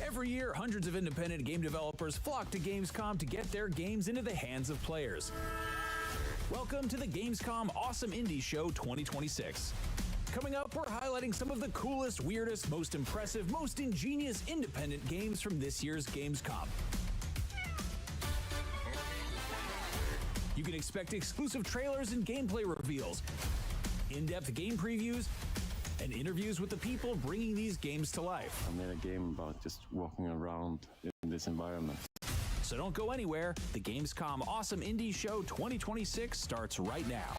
Every year, hundreds of independent game developers flock to Gamescom to get their games into the hands of players. Welcome to the Gamescom Awesome Indie Show 2026. Coming up, we're highlighting some of the coolest, weirdest, most impressive, most ingenious independent games from this year's Gamescom. You can expect exclusive trailers and gameplay reveals, in-depth game previews, and interviews with the people bringing these games to life. I made a game about just walking around in this environment. So don't go anywhere. The Gamescom Awesome Indie Show 2026 starts right now.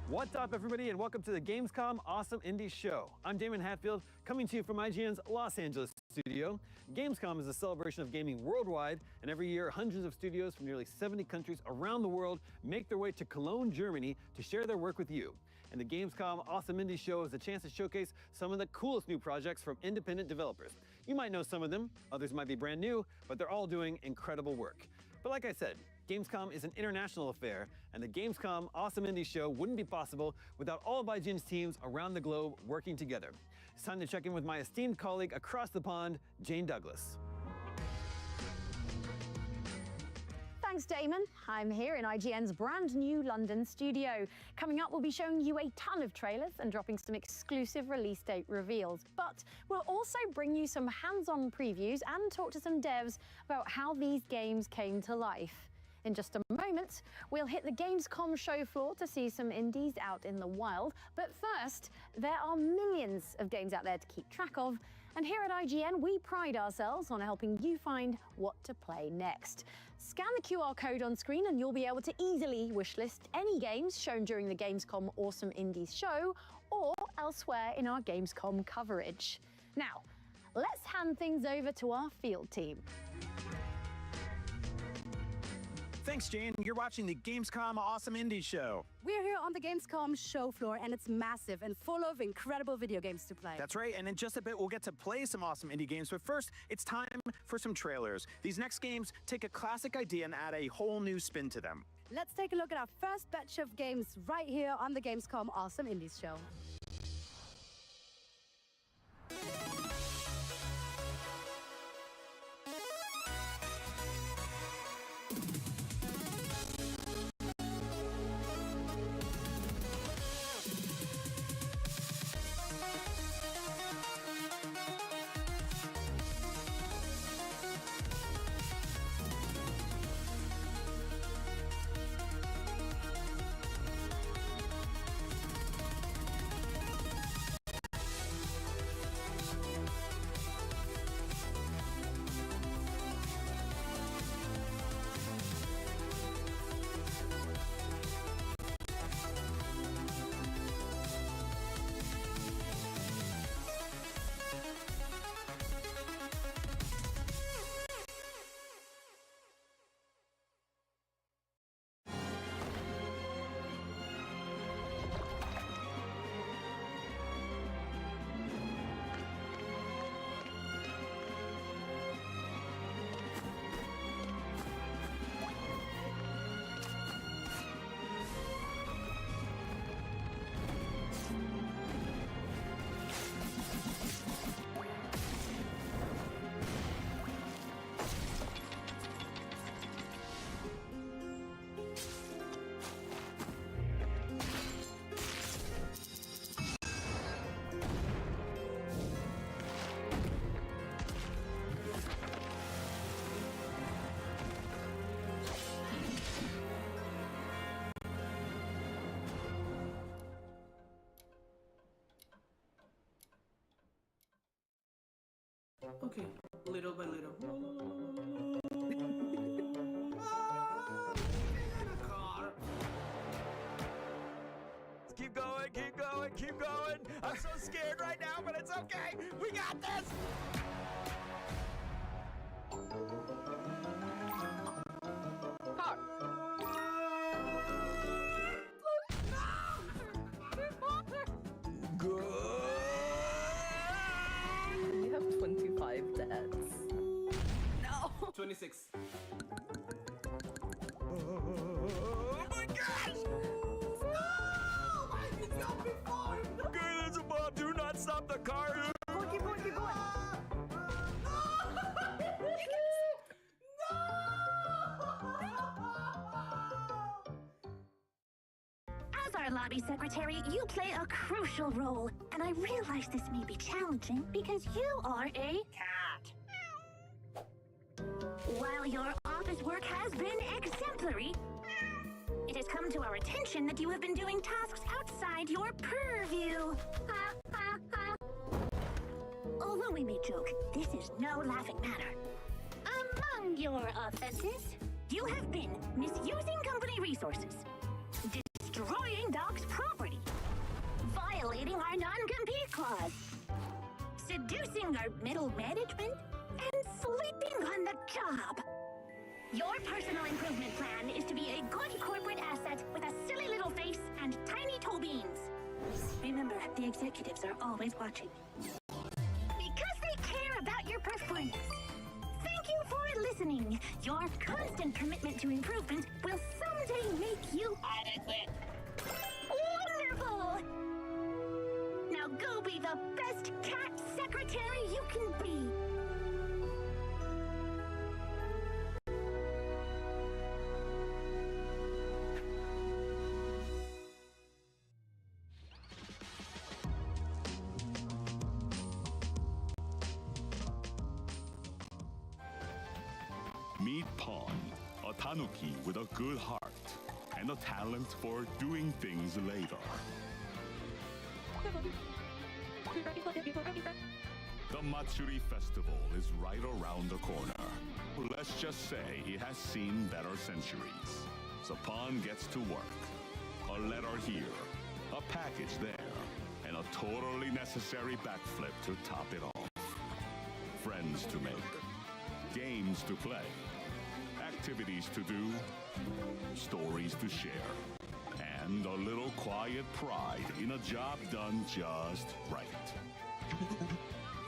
What's up, everybody, and welcome to the Gamescom Awesome Indie Show. I'm Damon Hatfield, coming to you from IGN's Los Angeles studio. Gamescom is a celebration of gaming worldwide, and every year, hundreds of studios from nearly 70 countries around the world make their way to Cologne, Germany, to share their work with you. And the Gamescom Awesome Indie Show is a chance to showcase some of the coolest new projects from independent developers. You might know some of them, others might be brand new, but they're all doing incredible work. But like I said, Gamescom is an international affair, and the Gamescom Awesome Indie Show wouldn't be possible without all of IGN's teams around the globe working together. It's time to check in with my esteemed colleague across the pond, Jane Douglas. Thanks, Damon. I'm here in IGN's brand new London studio. Coming up, we'll be showing you a ton of trailers and dropping some exclusive release date reveals. But we'll also bring you some hands-on previews and talk to some devs about how these games came to life. In just a moment, we'll hit the Gamescom show floor to see some indies out in the wild. But first, there are millions of games out there to keep track of. And here at IGN, we pride ourselves on helping you find what to play next. Scan the QR code on screen and you'll be able to easily wishlist any games shown during the Gamescom Awesome Indies show or elsewhere in our Gamescom coverage. Now, let's hand things over to our field team. Thanks, Jane. You're watching the Gamescom Awesome Indie Show. We're here on the Gamescom show floor, and it's massive and full of incredible video games to play. That's right, and in just a bit, we'll get to play some awesome indie games. But first, it's time for some trailers. These next games take a classic idea and add a whole new spin to them. Let's take a look at our first batch of games right here on the Gamescom Awesome Indies Show. Okay, little by little. Keep going, keep going, keep going. I'm so scared right now, but it's okay. We got this. Car. Good. You have 25 deaths. No. 26. Oh my gosh! No! Why did you jump before? Okay, there's a bomb. Do not Stop the car! Keep going, keep going! As our lobby secretary, you play a crucial role, and I realize this may be challenging because you are a cat. While your office work has been exemplary, it has come to our attention that you have been doing tasks outside your purview. Ha, ha, ha. Although we may joke, this is no laughing matter. Among your offenses, you have been misusing company resources, destroying Doc's property, violating our non-compete clause, seducing our middle management, and sleeping on the job. Your personal improvement plan is to be a good corporate asset with a silly little face and tiny toe beans. Remember, the executives are always watching. Because they care about your performance. Thank you for listening. Your constant commitment to improvement will someday make you adequate. Wonderful! Now go be the best cat secretary you can be. Meet Pawn, a tanuki with a good heart and a talent for doing things later. The Matsuri Festival is right around the corner. Let's just say it has seen better centuries. So Pawn gets to work. A letter here, a package there, and a totally necessary backflip to top it off. Friends to make, games to play, activities to do, stories to share, and a little quiet pride in a job done just right.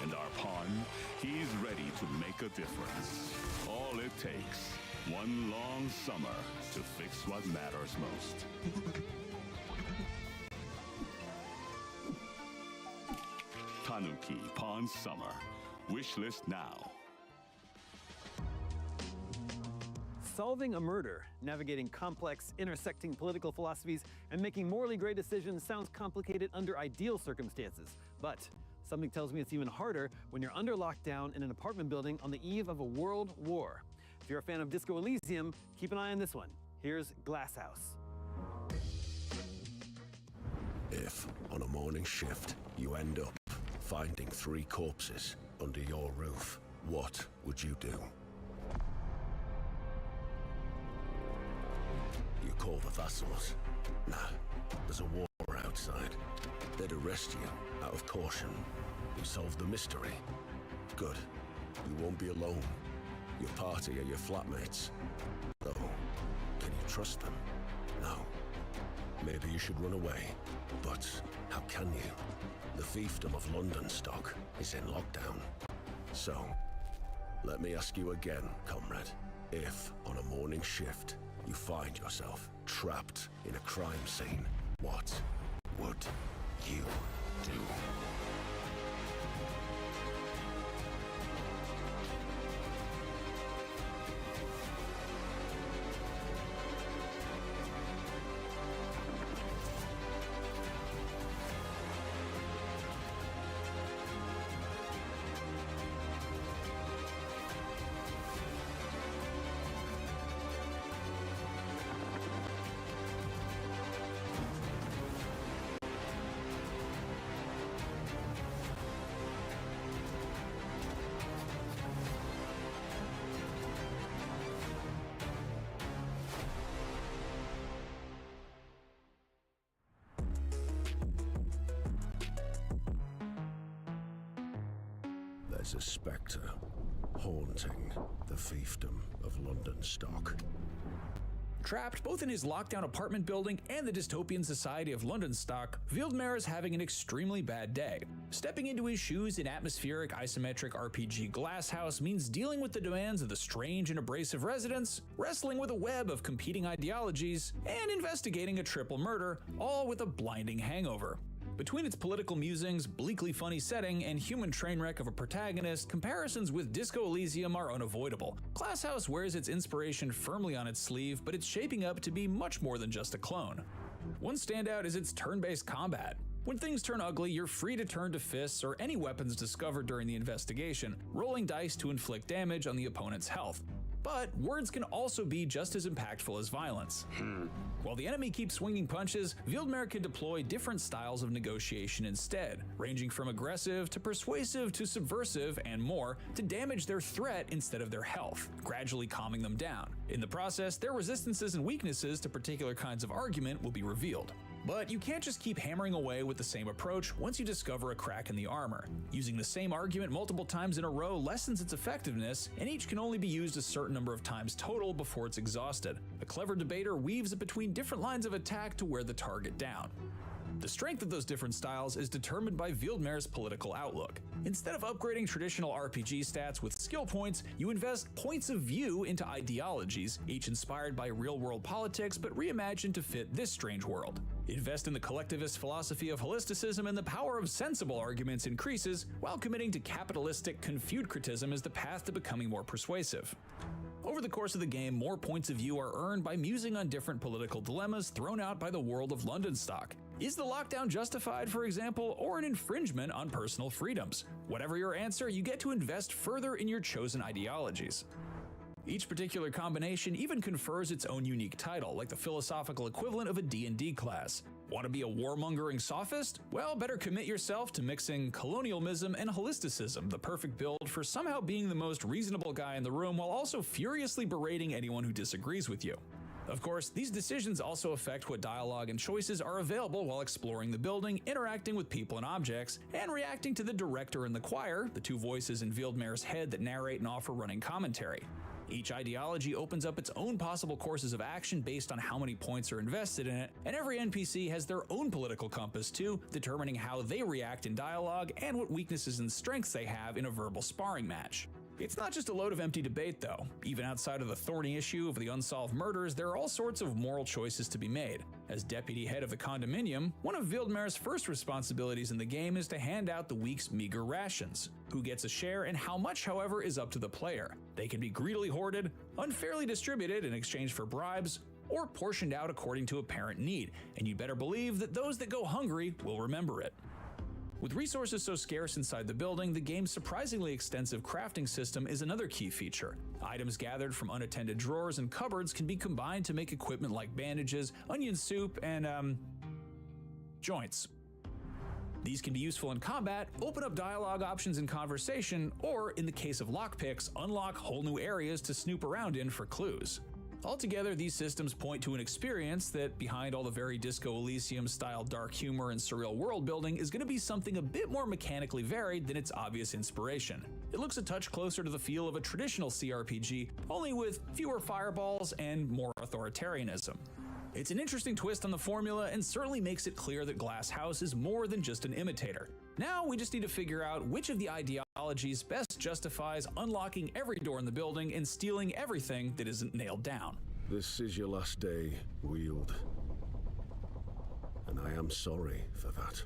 And our Pawn, he's ready to make a difference. All it takes, one long summer to fix what matters most. Tanuki Pawn Summer. Wishlist now. Solving a murder, navigating complex, intersecting political philosophies, and making morally gray decisions sounds complicated under ideal circumstances. But something tells me it's even harder when you're under lockdown in an apartment building on the eve of a world war. If you're a fan of Disco Elysium, keep an eye on this one. Here's Glass House. If, on a morning shift, you end up finding 3 corpses under your roof, what would you do? You call the vassals. Nah, there's a war outside. They'd arrest you out of caution. You solve the mystery. Good. You won't be alone. Your party are your flatmates. Though, can you trust them? No. Maybe you should run away. But how can you? The fiefdom of London stock is in lockdown. So, let me ask you again, comrade. If, on a morning shift, you find yourself trapped in a crime scene, what would you do? There's a spectre haunting the fiefdom of London stock. Trapped both in his lockdown apartment building and the dystopian society of London stock, Wildemar is having an extremely bad day. Stepping into his shoes in atmospheric isometric RPG Glasshouse means dealing with the demands of the strange and abrasive residents, wrestling with a web of competing ideologies, and investigating a triple murder, all with a blinding hangover. Between its political musings, bleakly funny setting, and human train wreck of a protagonist, comparisons with Disco Elysium are unavoidable. Glasshouse wears its inspiration firmly on its sleeve, but it's shaping up to be much more than just a clone. One standout is its turn-based combat. When things turn ugly, you're free to turn to fists or any weapons discovered during the investigation, rolling dice to inflict damage on the opponent's health. But words can also be just as impactful as violence. While the enemy keeps swinging punches, Wildemare can deploy different styles of negotiation instead, ranging from aggressive to persuasive to subversive and more, to damage their threat instead of their health, gradually calming them down. In the process, their resistances and weaknesses to particular kinds of argument will be revealed. But you can't just keep hammering away with the same approach once you discover a crack in the armor. Using the same argument multiple times in a row lessens its effectiveness, and each can only be used a certain number of times total before it's exhausted. A clever debater weaves it between different lines of attack to wear the target down. The strength of those different styles is determined by Wildemare's political outlook. Instead of upgrading traditional RPG stats with skill points, you invest points of view into ideologies, each inspired by real-world politics but reimagined to fit this strange world. Invest in the collectivist philosophy of holisticism, and the power of sensible arguments increases, while committing to capitalistic confucianism as the path to becoming more persuasive. Over the course of the game, more points of view are earned by musing on different political dilemmas thrown out by the world of Londonstock. Is the lockdown justified, for example, or an infringement on personal freedoms? Whatever your answer, you get to invest further in your chosen ideologies. Each particular combination even confers its own unique title, like the philosophical equivalent of a D&D class. Want to be a warmongering sophist? Well, better commit yourself to mixing colonialism and holisticism, the perfect build for somehow being the most reasonable guy in the room while also furiously berating anyone who disagrees with you. Of course, these decisions also affect what dialogue and choices are available while exploring the building, interacting with people and objects, and reacting to the director and the choir, the two voices in Wildemare's head that narrate and offer running commentary. Each ideology opens up its own possible courses of action based on how many points are invested in it, and every NPC has their own political compass too, determining how they react in dialogue and what weaknesses and strengths they have in a verbal sparring match. It's not just a load of empty debate though. Even outside of the thorny issue of the unsolved murders, there are all sorts of moral choices to be made. As deputy head of the condominium, one of Wildemare's first responsibilities in the game is to hand out the week's meager rations. Who gets a share and how much, however, is up to the player. They can be greedily hoarded, unfairly distributed in exchange for bribes, or portioned out according to apparent need, and you'd better believe that those that go hungry will remember it. With resources so scarce inside the building, the game's surprisingly extensive crafting system is another key feature. Items gathered from unattended drawers and cupboards can be combined to make equipment like bandages, onion soup, and joints. These can be useful in combat, open up dialogue options in conversation, or in the case of lockpicks, unlock whole new areas to snoop around in for clues. Altogether, these systems point to an experience that, behind all the very Disco Elysium-style dark humor and surreal world building, is going to be something a bit more mechanically varied than its obvious inspiration. It looks a touch closer to the feel of a traditional CRPG, only with fewer fireballs and more authoritarianism. It's an interesting twist on the formula and certainly makes it clear that Glasshouse is more than just an imitator. Now we just need to figure out which of the ideologies best justifies unlocking every door in the building and stealing everything that isn't nailed down. This is your last day, Wield. And I am sorry for that.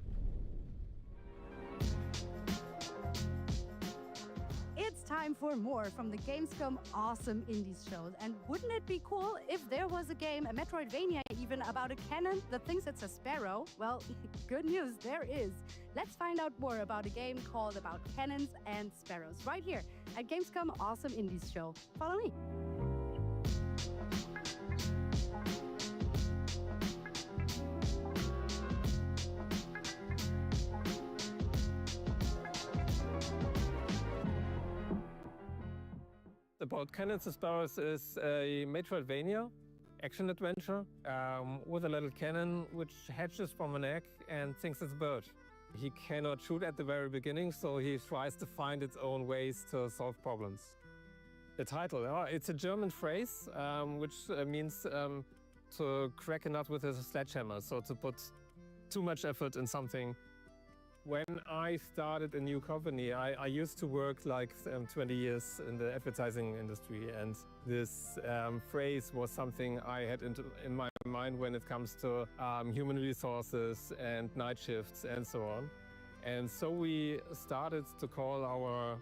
It's time for more from the Gamescom Awesome Indies shows. And wouldn't it be cool if there was a game, a Metroidvania even, about a cannon that thinks it's a sparrow? Well, good news, there is. Let's find out more about a game called About Cannons and Sparrows right here at Gamescom Awesome Indies show. Follow me. About Cannons and Sparrows is a Metroidvania action-adventure with a little cannon which hatches from an egg and thinks it's a bird. He cannot shoot at the very beginning, so he tries to find its own ways to solve problems. The title, it's a German phrase which means to crack a nut with a sledgehammer, so to put too much effort in something When I started a new company, I used to work like 20 years in the advertising industry, and this phrase was something I had in my mind when it comes to human resources and night shifts and so on. And so we started to call our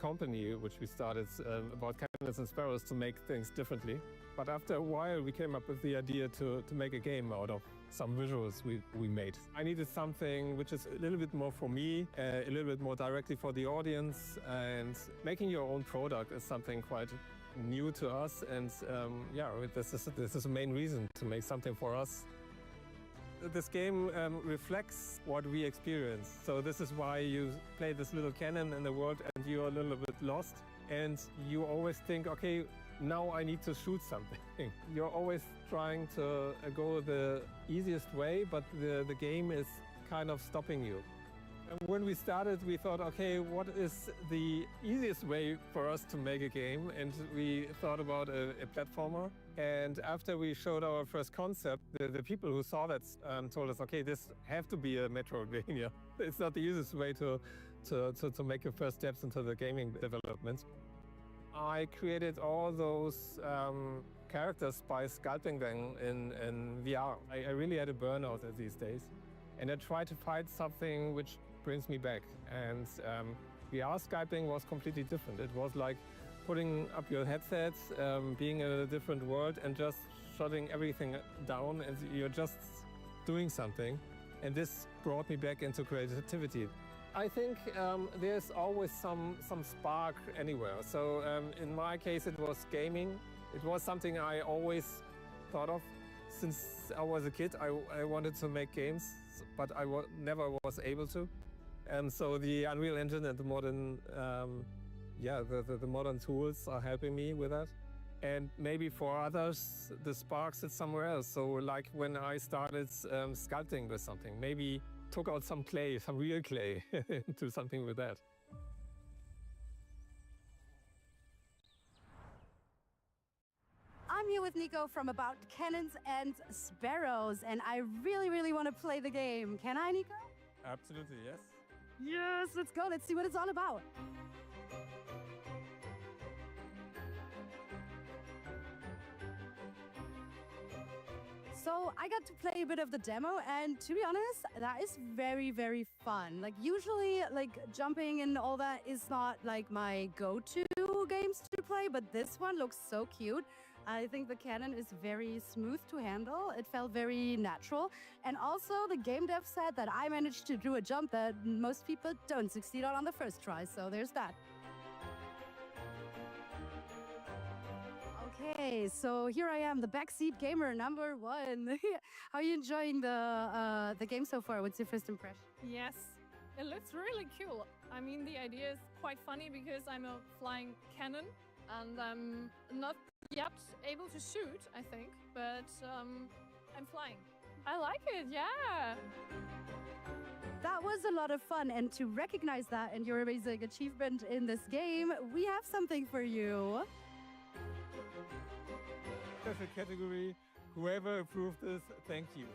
company, which we started about Cannons and Sparrows, to make things differently. But after a while, we came up with the idea to make a game out of some visuals we made. I needed something which is a little bit more for me, a little bit more directly for the audience, and making your own product is something quite new to us. And yeah, this is the main reason to make something for us. This game reflects what we experience. So this is why you play this little cannon in the world and you're a little bit lost. And you always think, okay, now I need to shoot something. You're always trying to go the easiest way, but the game is kind of stopping you. And when we started, we thought, okay, what is the easiest way for us to make a game? And we thought about a platformer. And after we showed our first concept, the people who saw that told us, okay, this have to be a Metroidvania. It's not the easiest way to make your first steps into the gaming development. I created all those characters by sculpting them in VR. I really had a burnout these days. And I tried to find something which brings me back. And VR sculpting was completely different. It was like putting up your headsets, being in a different world and just shutting everything down, and you're just doing something. And this brought me back into creativity. I think there's always some spark anywhere. So in my case, it was gaming. It was something I always thought of. Since I was a kid, I wanted to make games, but I never was able to. And so the Unreal Engine and the modern, the modern tools are helping me with that. And maybe for others, the spark sits somewhere else. So like when I started sculpting with something, maybe took out some clay, some real clay, do something with that. I'm here with Nico from About Cannons and Sparrows, and I really, really want to play the game. Can I, Nico? Absolutely, yes. Yes, let's go. Let's see what it's all about. So I got to play a bit of the demo, and to be honest, that is very, very fun. Like usually, like jumping and all that is not like my go-to games to play, but this one looks so cute. I think the cannon is very smooth to handle. It felt very natural. And also the game dev said that I managed to do a jump that most people don't succeed on the first try. So there's that. Okay, so here I am, the backseat gamer number 1. How are you enjoying the game so far? What's your first impression? Yes, it looks really cool. I mean, the idea is quite funny because I'm a flying cannon and I'm not yet able to shoot, I think, but I'm flying. I like it, yeah. That was a lot of fun, and to recognize that and your amazing achievement in this game, we have something for you. Special category, whoever approved this, thank you.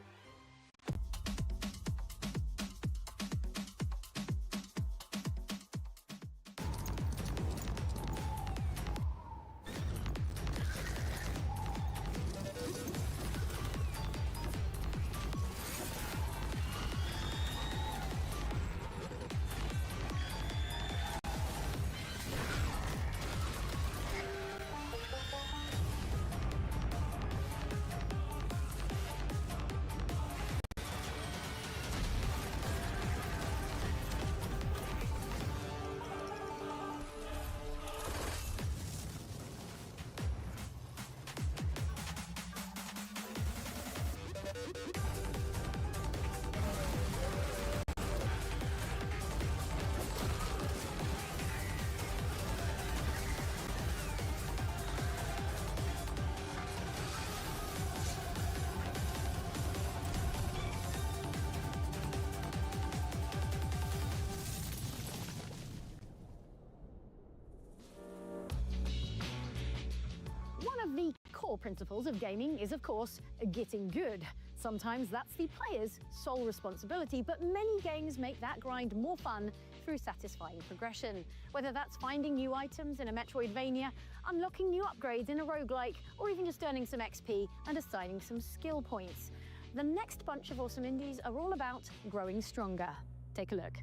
One of the core principles of gaming is, of course, getting good. Sometimes that's the player's sole responsibility, but many games make that grind more fun through satisfying progression. Whether that's finding new items in a Metroidvania, unlocking new upgrades in a roguelike, or even just earning some XP and assigning some skill points. The next bunch of awesome indies are all about growing stronger. Take a look.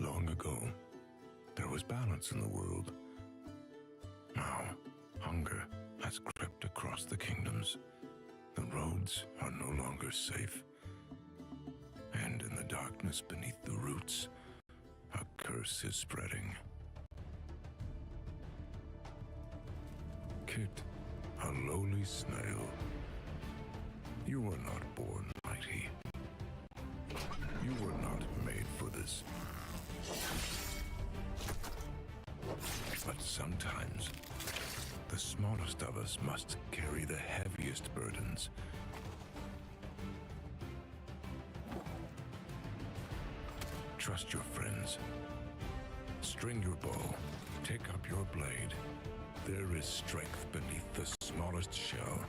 Long ago, there was balance in the world. Now, hunger has crept across the kingdoms. The roads are no longer safe. And in the darkness beneath the roots, a curse is spreading. Kit, a lowly snail. You were not born mighty. You were not made for this. But sometimes, the smallest of us must carry the heaviest burdens. Trust your friends. String your bow. Take up your blade. There is strength beneath the smallest shell.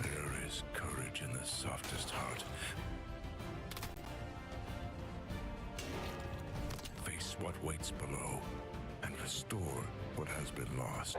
There is courage in the softest heart. Face what waits below and restore what has been lost.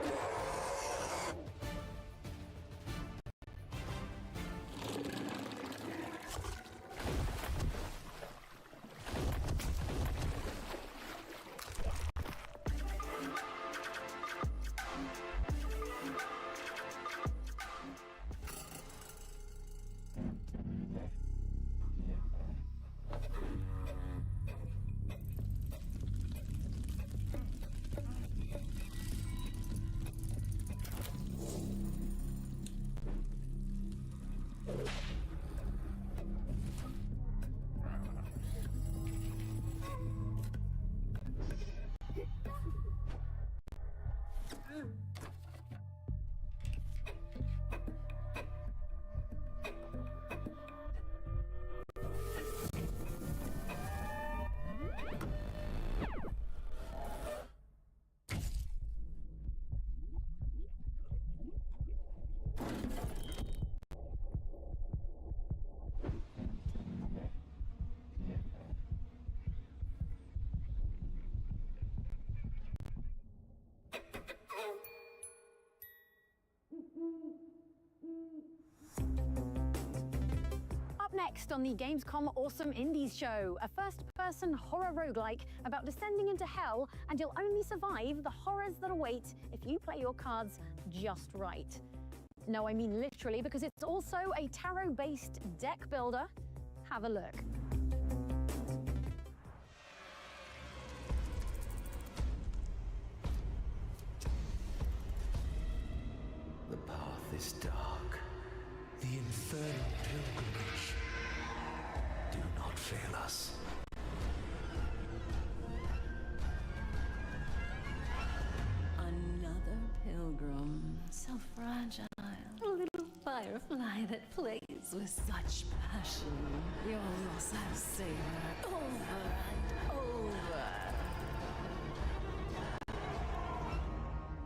Up next on the Gamescom Awesome Indies show, a first-person horror roguelike about descending into hell, and you'll only survive the horrors that await if you play your cards just right. No, I mean literally, because it's also a tarot-based deck builder. Have a look. The path is dark. The infernal pilgrimage. Do not fail us. Another pilgrim, so fragile. A little firefly that plays with such passion. You'll also see her over and over.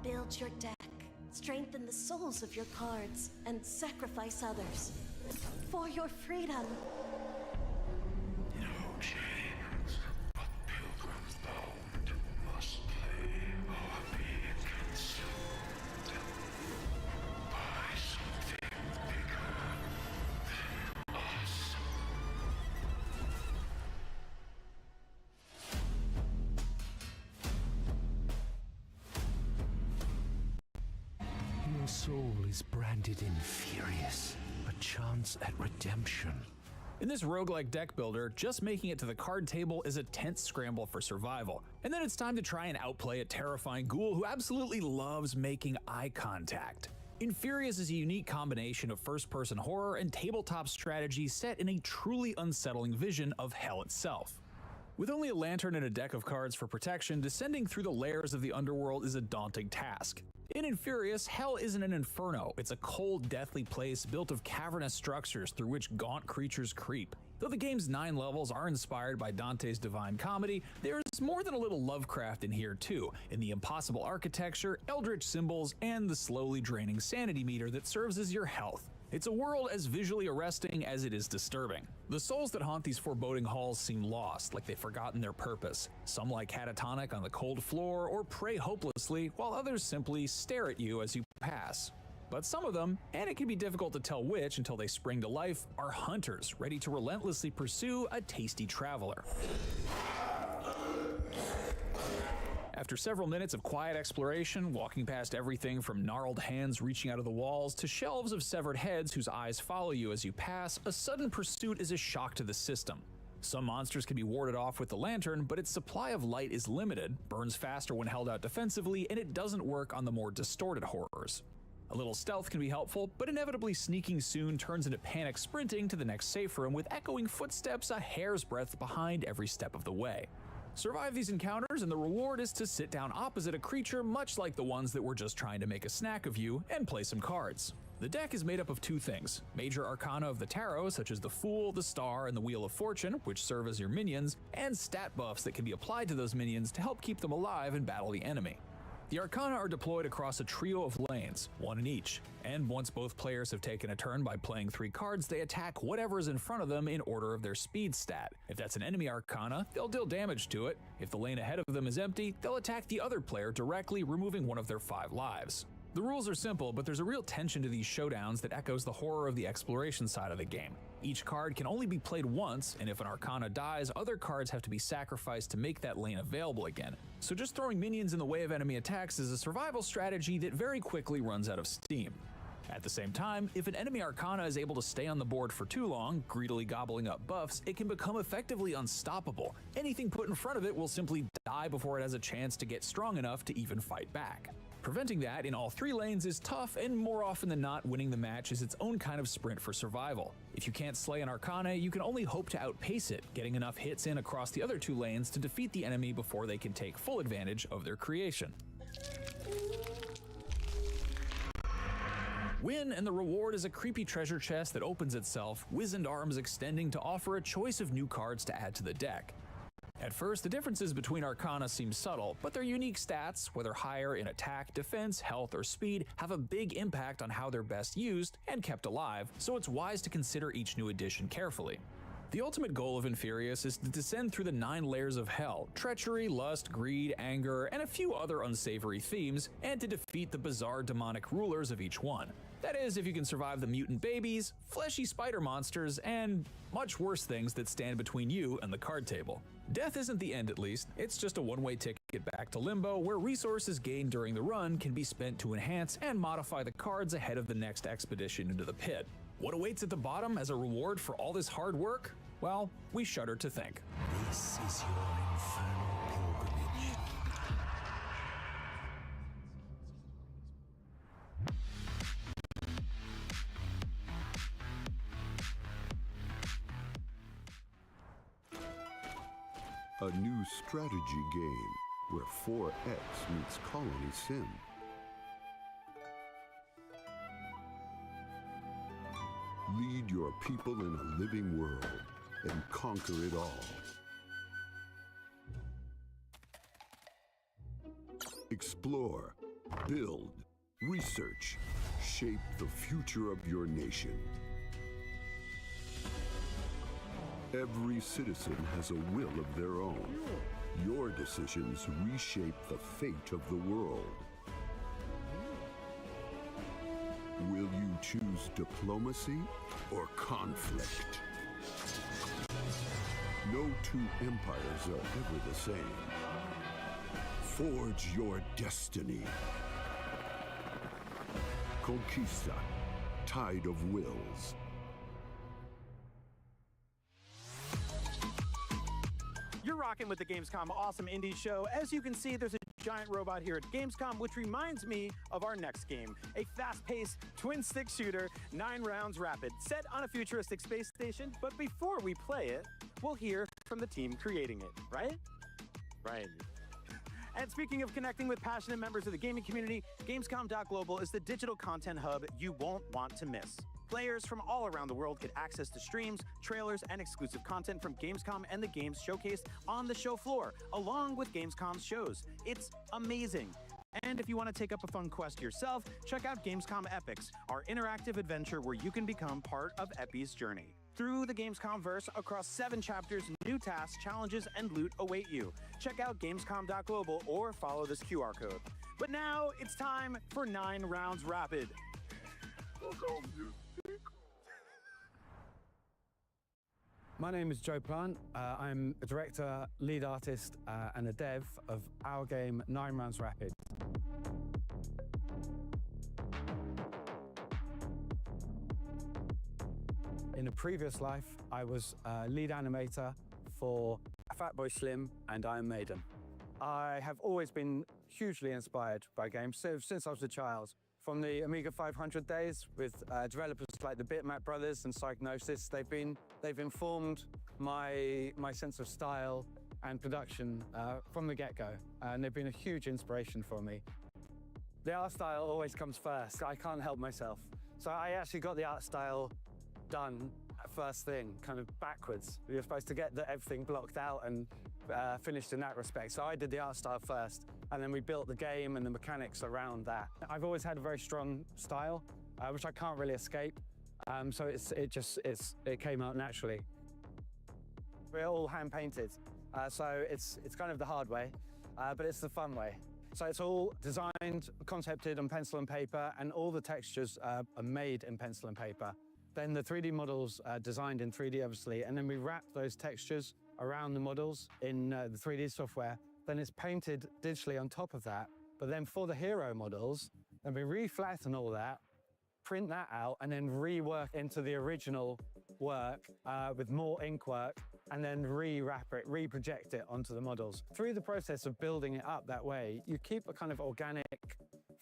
Build your deck. Strengthen the souls of your cards and sacrifice others for your freedom. No chains, but pilgrims bound must play or be consumed by something bigger than us. Your soul is branded Infurious, a chance at redemption. In this roguelike deck builder, just making it to the card table is a tense scramble for survival. And then it's time to try and outplay a terrifying ghoul who absolutely loves making eye contact. Infurious is a unique combination of first-person horror and tabletop strategy set in a truly unsettling vision of hell itself. With only a lantern and a deck of cards for protection, descending through the layers of the underworld is a daunting task. In Infurious, hell isn't an inferno, it's a cold, deathly place built of cavernous structures through which gaunt creatures creep. Though the game's 9 levels are inspired by Dante's Divine Comedy, there's more than a little Lovecraft in here too, in the impossible architecture, eldritch symbols, and the slowly draining sanity meter that serves as your health. It's a world as visually arresting as it is disturbing. The souls that haunt these foreboding halls seem lost, like they've forgotten their purpose. Some lie catatonic on the cold floor or pray hopelessly, while others simply stare at you as you pass. But some of them, and it can be difficult to tell which until they spring to life, are hunters ready to relentlessly pursue a tasty traveler. After several minutes of quiet exploration, walking past everything from gnarled hands reaching out of the walls to shelves of severed heads whose eyes follow you as you pass, a sudden pursuit is a shock to the system. Some monsters can be warded off with the lantern, but its supply of light is limited, burns faster when held out defensively, and it doesn't work on the more distorted horrors. A little stealth can be helpful, but inevitably sneaking soon turns into panic sprinting to the next safe room with echoing footsteps a hair's breadth behind every step of the way. Survive these encounters, and the reward is to sit down opposite a creature much like the ones that were just trying to make a snack of you, and play some cards. The deck is made up of 2 things: major arcana of the tarot, such as the Fool, the Star, and the Wheel of Fortune, which serve as your minions, and stat buffs that can be applied to those minions to help keep them alive and battle the enemy. The Arcana are deployed across a trio of lanes, 1 in each, and once both players have taken a turn by playing 3 cards, they attack whatever is in front of them in order of their speed stat. If that's an enemy Arcana, they'll deal damage to it. If the lane ahead of them is empty, they'll attack the other player directly, removing one of their 5 lives. The rules are simple, but there's a real tension to these showdowns that echoes the horror of the exploration side of the game. Each card can only be played once, and if an Arcana dies, other cards have to be sacrificed to make that lane available again. So just throwing minions in the way of enemy attacks is a survival strategy that very quickly runs out of steam. At the same time, if an enemy Arcana is able to stay on the board for too long, greedily gobbling up buffs, it can become effectively unstoppable. Anything put in front of it will simply die before it has a chance to get strong enough to even fight back. Preventing that in all 3 lanes is tough, and more often than not, winning the match is its own kind of sprint for survival. If you can't slay an Arcana, you can only hope to outpace it, getting enough hits in across the other 2 lanes to defeat the enemy before they can take full advantage of their creation. Win, and the reward is a creepy treasure chest that opens itself, wizened arms extending to offer a choice of new cards to add to the deck. At first, the differences between Arcana seem subtle, but their unique stats, whether higher in attack, defense, health, or speed, have a big impact on how they're best used and kept alive, so it's wise to consider each new addition carefully. The ultimate goal of Infurious is to descend through the 9 layers of hell: treachery, lust, greed, anger, and a few other unsavory themes, and to defeat the bizarre demonic rulers of each one. That is, if you can survive the mutant babies, fleshy spider monsters, and much worse things that stand between you and the card table. Death isn't the end, at least. It's just a one-way ticket back to Limbo, where resources gained during the run can be spent to enhance and modify the cards ahead of the next expedition into the pit. What awaits at the bottom as a reward for all this hard work? Well, we shudder to think. This is your infernal pilgrimage. A new strategy game where 4X meets Colony Sim. Lead your people in a living world and conquer it all. Explore, build, research, shape the future of your nation. Every citizen has a will of their own. Your decisions reshape the fate of the world. Will you choose diplomacy or conflict? No two empires are ever the same. Forge your destiny. Conquista, Tide of Wills. You're rocking with the Gamescom Awesome Indie Show. As you can see, there's a giant robot here at Gamescom, which reminds me of our next game. A fast-paced, twin-stick shooter, 9 rounds rapid, set on a futuristic space station. But before we play it, we'll hear from the team creating it, right? Right. And speaking of connecting with passionate members of the gaming community, Gamescom.global is the digital content hub you won't want to miss. Players from all around the world get access to streams, trailers, and exclusive content from Gamescom and the games showcased on the show floor, along with Gamescom's shows. It's amazing. And if you want to take up a fun quest yourself, check out Gamescom Epics, our interactive adventure where you can become part of Epi's journey. Through the Gamescom-verse, across 7 chapters, new tasks, challenges, and loot await you. Check out Gamescom.global or follow this QR code. But now it's time for 9 rounds rapid. My name is Joe Plant. I'm a director, lead artist, and a dev of our game 9 Rounds Rapid. In a previous life, I was lead animator for Fatboy Slim and Iron Maiden. I have always been hugely inspired by games since I was a child. From the Amiga 500 days with developers like the Bitmap Brothers and Psygnosis, they've informed my sense of style and production from the get-go, and they've been a huge inspiration for me. The art style always comes first. I can't help myself. So I actually got the art style done first thing, kind of backwards. You're supposed to get everything blocked out and finished in that respect. So I did the art style first, and then we built the game and the mechanics around that. I've always had a very strong style, which I can't really escape. So it came out naturally. We're all hand painted, so it's kind of the hard way, but it's the fun way. So it's all designed, concepted on pencil and paper, and all the textures are made in pencil and paper. Then the 3D models are designed in 3D, obviously, and then we wrap those textures around the models in the 3D software. Then it's painted digitally on top of that. But then for the hero models, then we reflatten all that, print that out, and then rework into the original work with more ink work, and then re-wrap it, re-project it onto the models. Through the process of building it up that way, you keep a kind of organic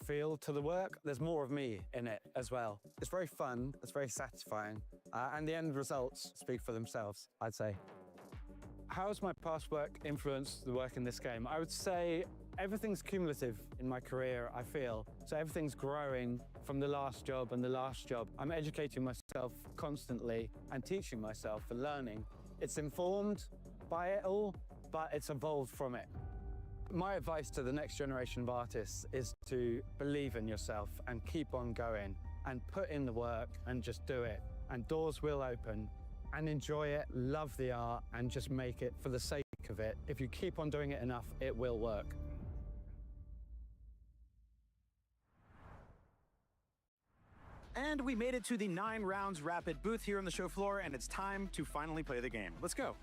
feel to the work. There's more of me in it as well. It's very fun, it's very satisfying, and the end results speak for themselves, I'd say. How has my past work influenced the work in this game? I would say everything's cumulative in my career, I feel. So everything's growing from the last job and the last job. I'm educating myself constantly and teaching myself and learning. It's informed by it all, but it's evolved from it. My advice to the next generation of artists is to believe in yourself and keep on going and put in the work and just do it. And doors will open, and enjoy it, love the art, and just make it for the sake of it. If you keep on doing it enough, it will work. And we made it to the 9 rounds rapid booth here on the show floor, and it's time to finally play the game. Let's go.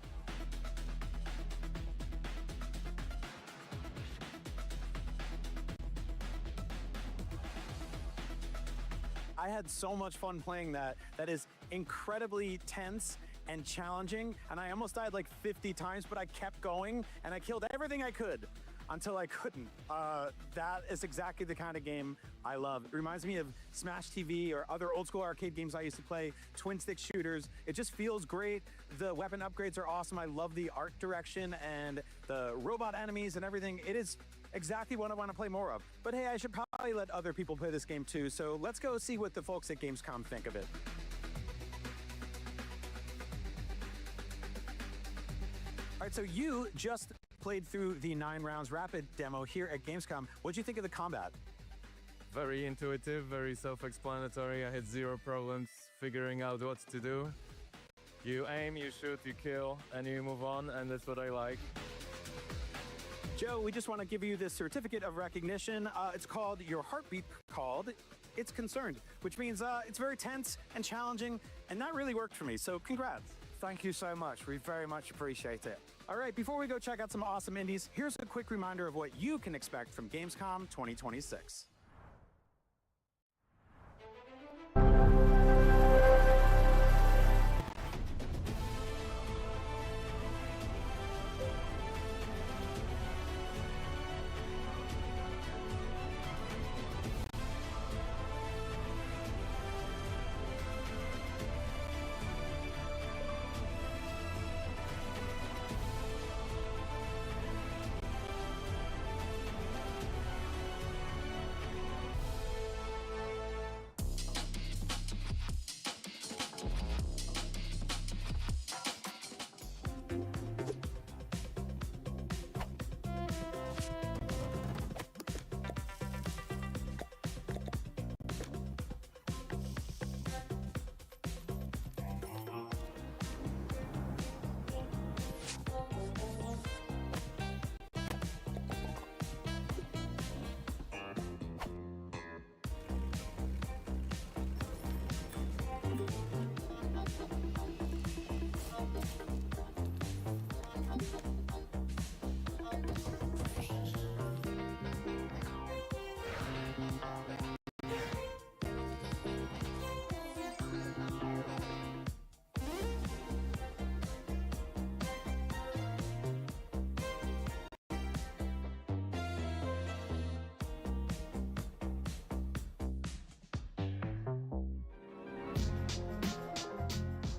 I had so much fun playing that. That is incredibly tense and challenging, and I almost died like 50 times, but I kept going, and I killed everything I could until I couldn't. That is exactly the kind of game I love. It reminds me of Smash TV or other old school arcade games I used to play, twin stick shooters. It just feels great. The weapon upgrades are awesome. I love the art direction and the robot enemies and everything. It is exactly what I want to play more of. But hey, I should probably let other people play this game too, so let's go see what the folks at Gamescom think of it. All right, so you just played through the 9 rounds rapid demo here at Gamescom. What'd you think of the combat? Very intuitive, very self-explanatory. I had zero problems figuring out what to do. You aim, you shoot, you kill, and you move on, and that's what I like. Joe, we just want to give you this certificate of recognition. It's called Your Heartbeat Called It's Concerned, which means it's very tense and challenging, and that really worked for me, so congrats. Thank you so much. We very much appreciate it. All right, before we go check out some awesome indies, here's a quick reminder of what you can expect from Gamescom 2026.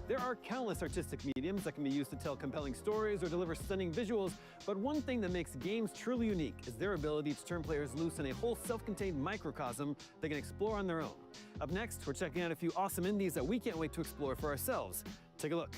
There are countless artistic mediums that can be used to tell compelling stories or deliver stunning visuals, but one thing that makes games truly unique is their ability to turn players loose in a whole self-contained microcosm they can explore on their own. Up next, we're checking out a few awesome indies that we can't wait to explore for ourselves. Take a look.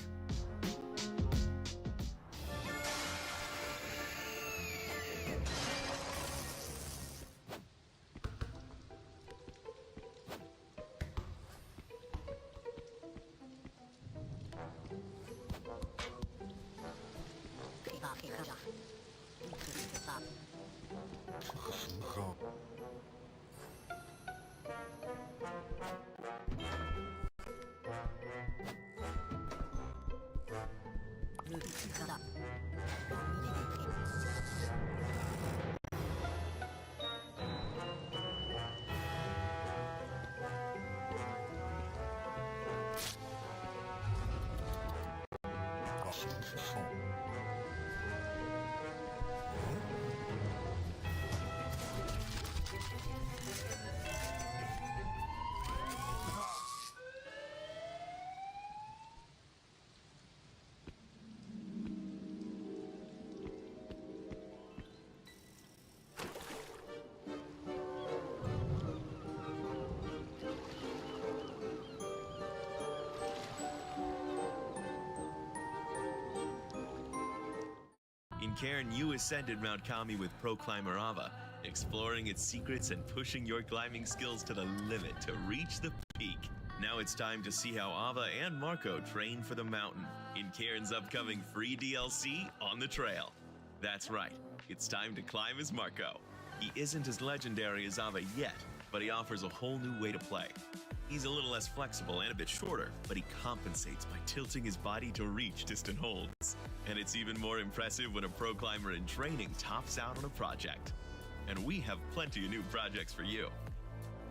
In Cairn, you ascended Mount Kami with pro climber Ava, exploring its secrets and pushing your climbing skills to the limit to reach the peak. Now it's time to see how Ava and Marco train for the mountain in Cairn's upcoming free DLC, On the Trail. That's right, it's time to climb as Marco. He isn't as legendary as Ava yet, but he offers a whole new way to play. He's a little less flexible and a bit shorter, but he compensates by tilting his body to reach distant holds. And it's even more impressive when a pro climber in training tops out on a project. And we have plenty of new projects for you.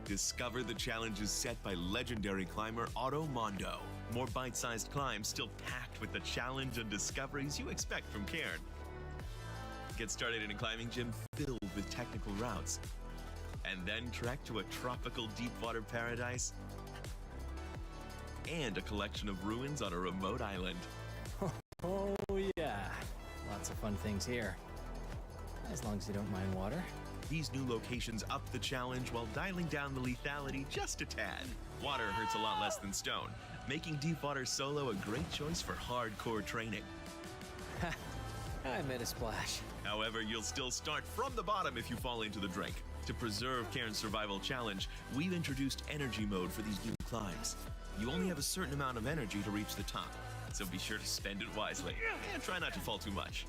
Discover the challenges set by legendary climber Otto Mondo. More bite-sized climbs still packed with the challenge and discoveries you expect from Cairn. Get started in a climbing gym filled with technical routes, and then trek to a tropical deep-water paradise and a collection of ruins on a remote island. Oh yeah, lots of fun things here. As long as you don't mind water. These new locations up the challenge while dialing down the lethality just a tad. Water hurts a lot less than stone, making deep-water solo a great choice for hardcore training. I made a splash. However, you'll still start from the bottom if you fall into the drink. To preserve Cairn's survival challenge, we've introduced energy mode for these new climbs. You only have a certain amount of energy to reach the top, so be sure to spend it wisely and try not to fall too much.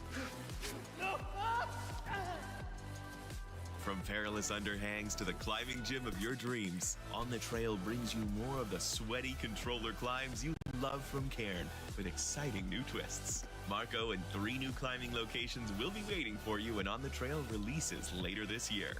From perilous underhangs to the climbing gym of your dreams, On the Trail brings you more of the sweaty controller climbs you love from Cairn with exciting new twists. Marco and 3 new climbing locations will be waiting for you when On the Trail releases later this year.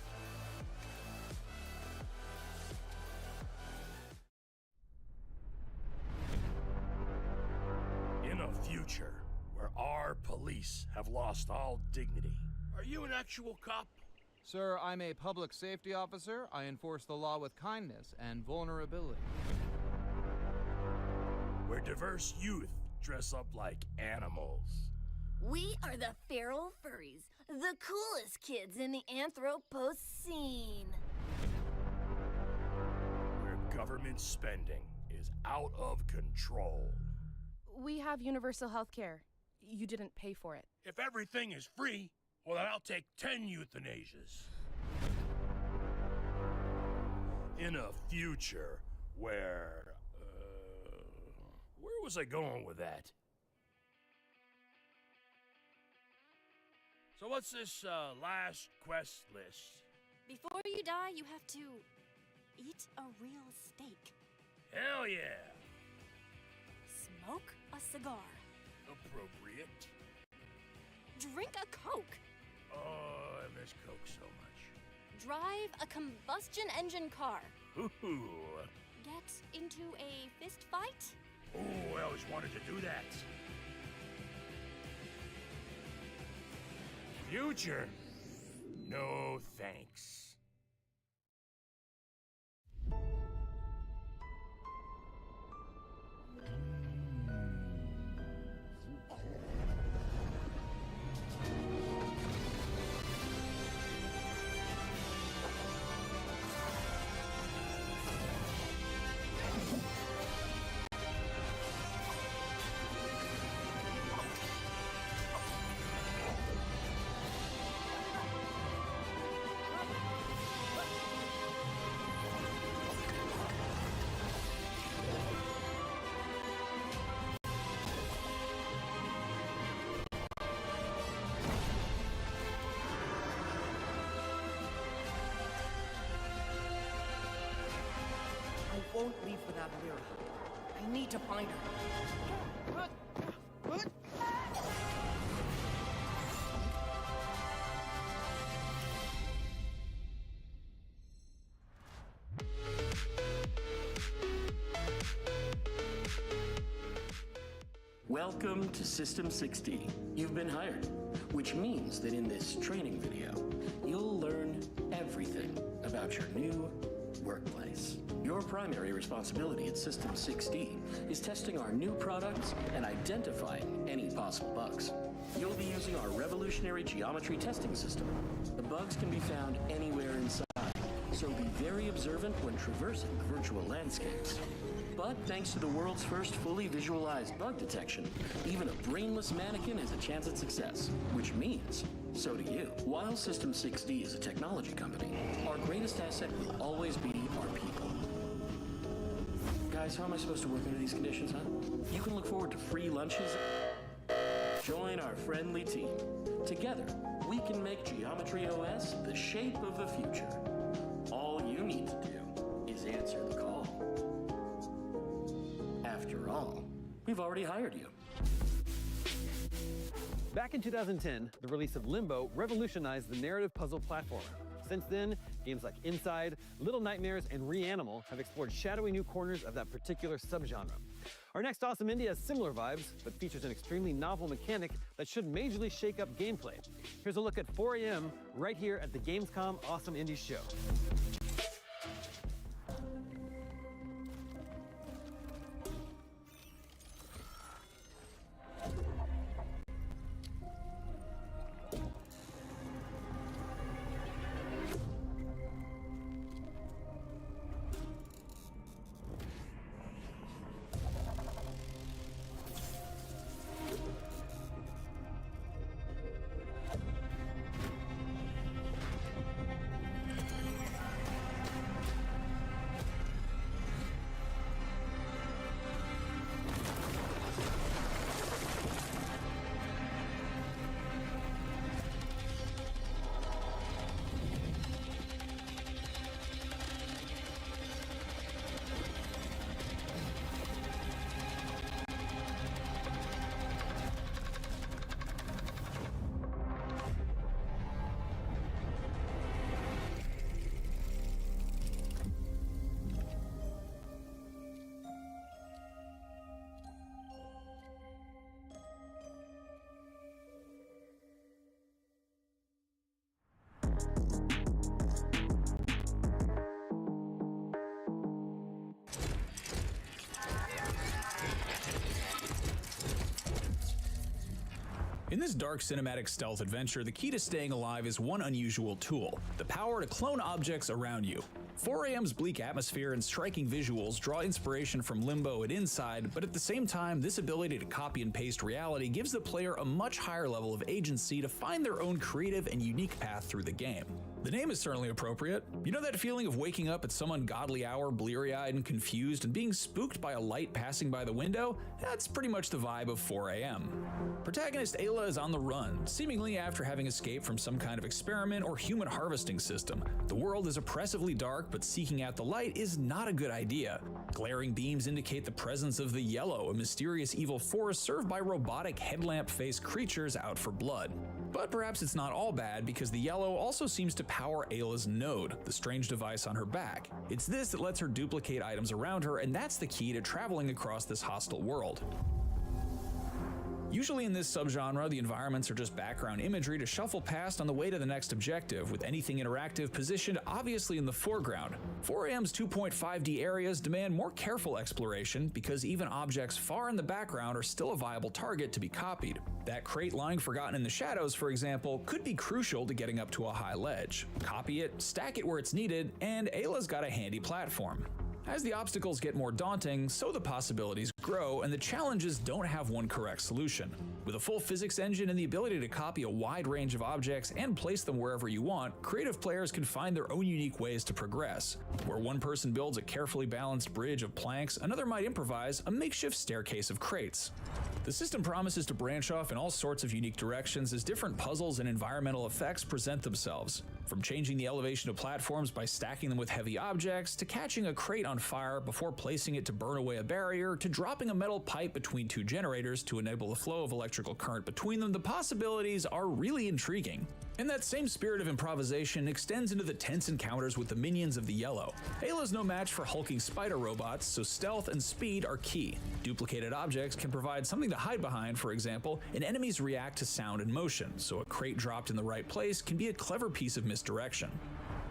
In a future where our police have lost all dignity. Are you an actual cop? Sir, I'm a public safety officer. I enforce the law with kindness and vulnerability. Where diverse youth dress up like animals. We are the feral furries, the coolest kids in the Anthropocene. Where government spending is out of control. We have universal health care. You didn't pay for it. If everything is free, well, then I'll take 10 euthanasias. In a future where was I going with that? So what's this last quest list? Before you die, you have to eat a real steak. Hell yeah! Smoke a cigar. Appropriate. Drink a Coke. Oh, I miss Coke so much. Drive a combustion engine car. Ooh. Get into a fist fight. Oh, I always wanted to do that. Future? No thanks. I won't leave without Lyra. I need to find her. Welcome to System 6D. You've been hired, which means that in this training video, you'll learn everything about your new workplace. Your primary responsibility at System 6D is testing our new products and identifying any possible bugs. You'll be using our revolutionary geometry testing system. The bugs can be found anywhere inside, so be very observant when traversing the virtual landscapes. But thanks to the world's first fully visualized bug detection, even a brainless mannequin has a chance at success, which means so do you. While System 6D is a technology company, our greatest asset will always be our people. Guys, how am I supposed to work under these conditions, huh? You can look forward to free lunches. Join our friendly team. Together, we can make Geometry OS the shape of the future. All you need to do is answer the call. After all, we've already hired you. Back in 2010, the release of Limbo revolutionized the narrative puzzle platformer. Since then, games like Inside, Little Nightmares, and Reanimal have explored shadowy new corners of that particular subgenre. Our next Awesome Indie has similar vibes, but features an extremely novel mechanic that should majorly shake up gameplay. Here's a look at 4 AM right here at the Gamescom Awesome Indie Show. In this dark cinematic stealth adventure, the key to staying alive is one unusual tool: the power to clone objects around you. 4 AM's bleak atmosphere and striking visuals draw inspiration from Limbo and Inside, but at the same time, this ability to copy and paste reality gives the player a much higher level of agency to find their own creative and unique path through the game. The name is certainly appropriate. You know that feeling of waking up at some ungodly hour, bleary-eyed and confused, and being spooked by a light passing by the window? That's pretty much the vibe of 4 AM. Protagonist Ayla is on the run, seemingly after having escaped from some kind of experiment or human harvesting system. The world is oppressively dark, but seeking out the light is not a good idea. Glaring beams indicate the presence of the Yellow, a mysterious evil force served by robotic headlamp-faced creatures out for blood. But perhaps it's not all bad, because the Yellow also seems to power Ayla's node, the strange device on her back. It's this that lets her duplicate items around her, and that's the key to traveling across this hostile world. Usually in this subgenre, the environments are just background imagery to shuffle past on the way to the next objective, with anything interactive positioned obviously in the foreground. 4 AM's 2.5D areas demand more careful exploration, because even objects far in the background are still a viable target to be copied. That crate lying forgotten in the shadows, for example, could be crucial to getting up to a high ledge. Copy it, stack it where it's needed, and Ayla's got a handy platform. As the obstacles get more daunting, so the possibilities grow, and the challenges don't have one correct solution. With a full physics engine and the ability to copy a wide range of objects and place them wherever you want, creative players can find their own unique ways to progress. Where one person builds a carefully balanced bridge of planks, another might improvise a makeshift staircase of crates. The system promises to branch off in all sorts of unique directions as different puzzles and environmental effects present themselves. From changing the elevation of platforms by stacking them with heavy objects, to catching a crate on fire before placing it to burn away a barrier, to dropping a metal pipe between two generators to enable the flow of electrical current between them, the possibilities are really intriguing. And that same spirit of improvisation extends into the tense encounters with the minions of the Yellow. Ayla's no match for hulking spider robots, so stealth and speed are key. Duplicated objects can provide something to hide behind, for example, and enemies react to sound and motion, so a crate dropped in the right place can be a clever piece of misdirection.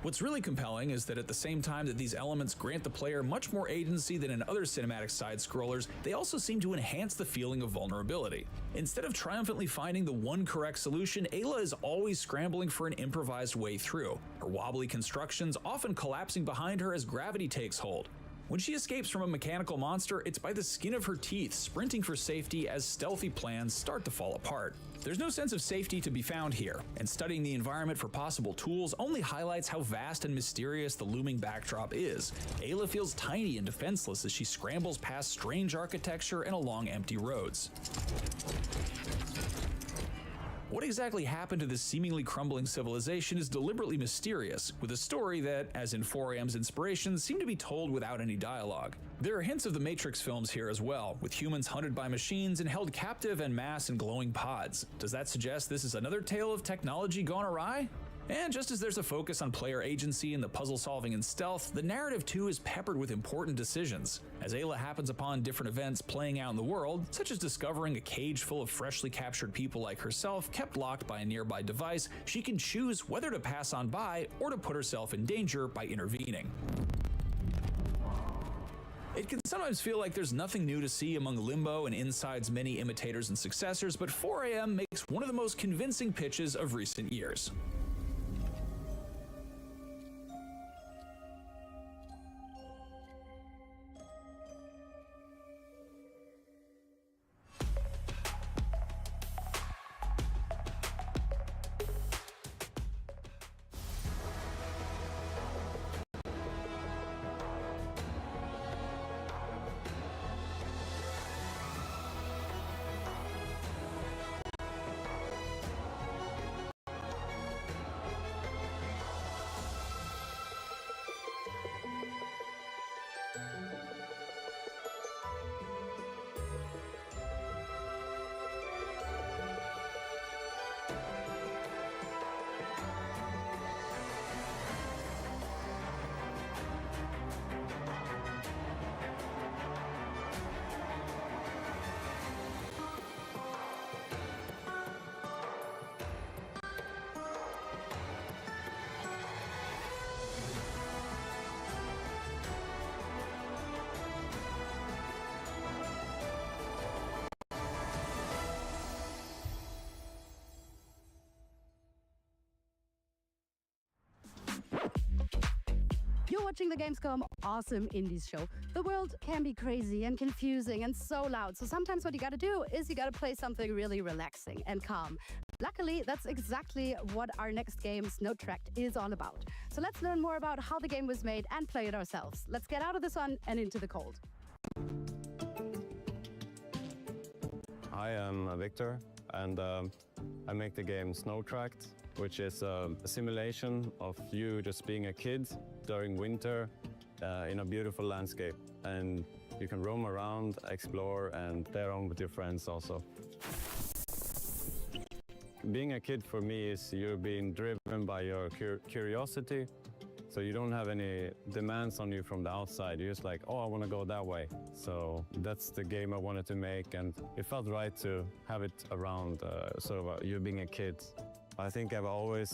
What's really compelling is that at the same time that these elements grant the player much more agency than in other cinematic side-scrollers, they also seem to enhance the feeling of vulnerability. Instead of triumphantly finding the one correct solution, Ayla is always scrambling for an improvised way through, her wobbly constructions often collapsing behind her as gravity takes hold. When she escapes from a mechanical monster, it's by the skin of her teeth, sprinting for safety as stealthy plans start to fall apart. There's no sense of safety to be found here, and studying the environment for possible tools only highlights how vast and mysterious the looming backdrop is. Ayla feels tiny and defenseless as she scrambles past strange architecture and along empty roads. What exactly happened to this seemingly crumbling civilization is deliberately mysterious, with a story that, as in 4AM's inspirations, seem to be told without any dialogue. There are hints of the Matrix films here as well, with humans hunted by machines and held captive en masse in glowing pods. Does that suggest this is another tale of technology gone awry? And just as there's a focus on player agency and the puzzle solving and stealth, the narrative too is peppered with important decisions. As Ayla happens upon different events playing out in the world, such as discovering a cage full of freshly captured people like herself kept locked by a nearby device, she can choose whether to pass on by or to put herself in danger by intervening. It can sometimes feel like there's nothing new to see among Limbo and Inside's many imitators and successors, but 4AM makes one of the most convincing pitches of recent years. You're watching the Gamescom Awesome Indies show. The world can be crazy and confusing and so loud, so sometimes what you gotta do is you gotta play something really relaxing and calm. Luckily, that's exactly what our next game, Snowtracked, is all about. So let's learn more about how the game was made and play it ourselves. Let's get out of the sun and into the cold. Hi, I'm Victor, and I make the game Snowtracked, which is a simulation of you just being a kid during winter in a beautiful landscape. And you can roam around, explore, and play around with your friends also. Being a kid for me is you're being driven by your curiosity. So you don't have any demands on you from the outside. You're just like, oh, I want to go that way. So that's the game I wanted to make, and it felt right to have it around you being a kid. I think I've always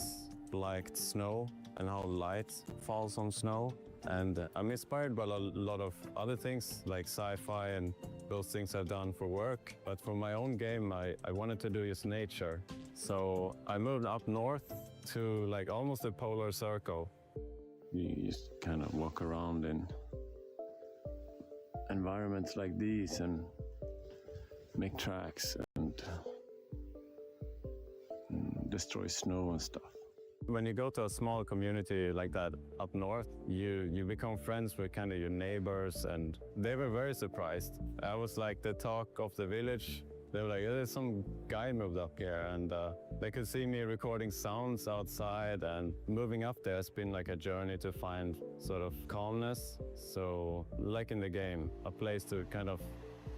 liked snow and how light falls on snow. And I'm inspired by a lot of other things like sci-fi and those things I've done for work. But for my own game, I wanted to do just nature. So I moved up north to like almost the polar circle. You just kind of walk around in environments like these and make tracks and destroy snow and stuff. When you go to a small community like that up north, you become friends with kind of your neighbors, and they were very surprised. I was like the talk of the village. They were like, there's some guy moved up here, and they could see me recording sounds outside, and moving up there has been like a journey to find sort of calmness. So like in the game, a place to kind of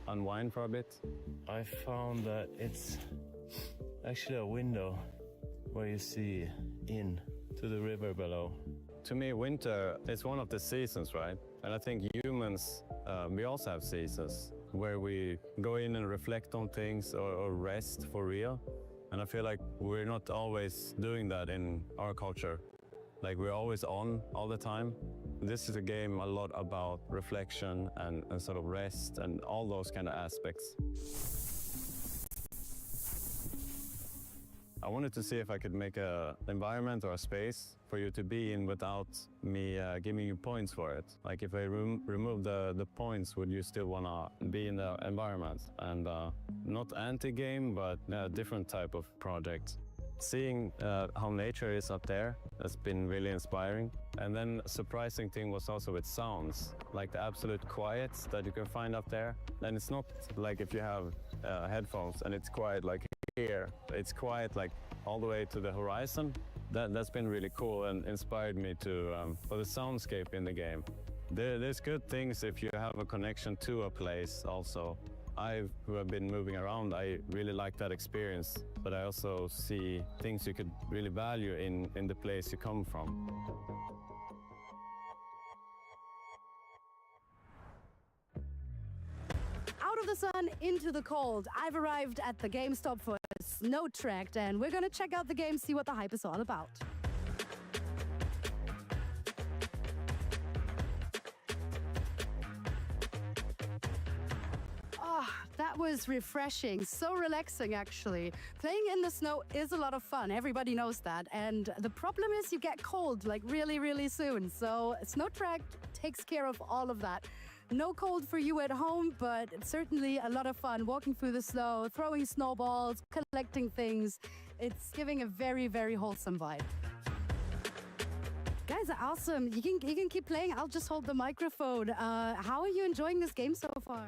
unwind for a bit. I found that it's actually a window where you see in to the river below. To me, winter is one of the seasons, right? And I think humans, we also have seasons where we go in and reflect on things or rest for real. And I feel like we're not always doing that in our culture. Like we're always on all the time. This is a game a lot about reflection and sort of rest and all those kind of aspects. I wanted to see if I could make an environment or a space for you to be in without me giving you points for it. Like if I remove the points, would you still want to be in the environment? And not anti-game, but a different type of project. Seeing how nature is up there has been really inspiring. And then a surprising thing was also with sounds, like the absolute quiet that you can find up there. And it's not like if you have headphones and it's quiet like clear. It's quiet, like all the way to the horizon. That's been really cool and inspired me to for the soundscape in the game. There's good things if you have a connection to a place also. Who have been moving around, I really like that experience, but I also see things you could really value in the place you come from. Out of the sun, into the cold. I've arrived at the GameStop for Snow Tracked, and we're gonna check out the game, see what the hype is all about. That was refreshing, so relaxing actually. Playing in the snow is a lot of fun, everybody knows that. And the problem is you get cold like really, really soon. So Snow Tracked takes care of all of that. No cold for you at home, but certainly a lot of fun walking through the snow, throwing snowballs, collecting things. It's giving a very, very wholesome vibe. Guys are awesome. You can keep playing. I'll just hold the microphone. How are you enjoying this game so far?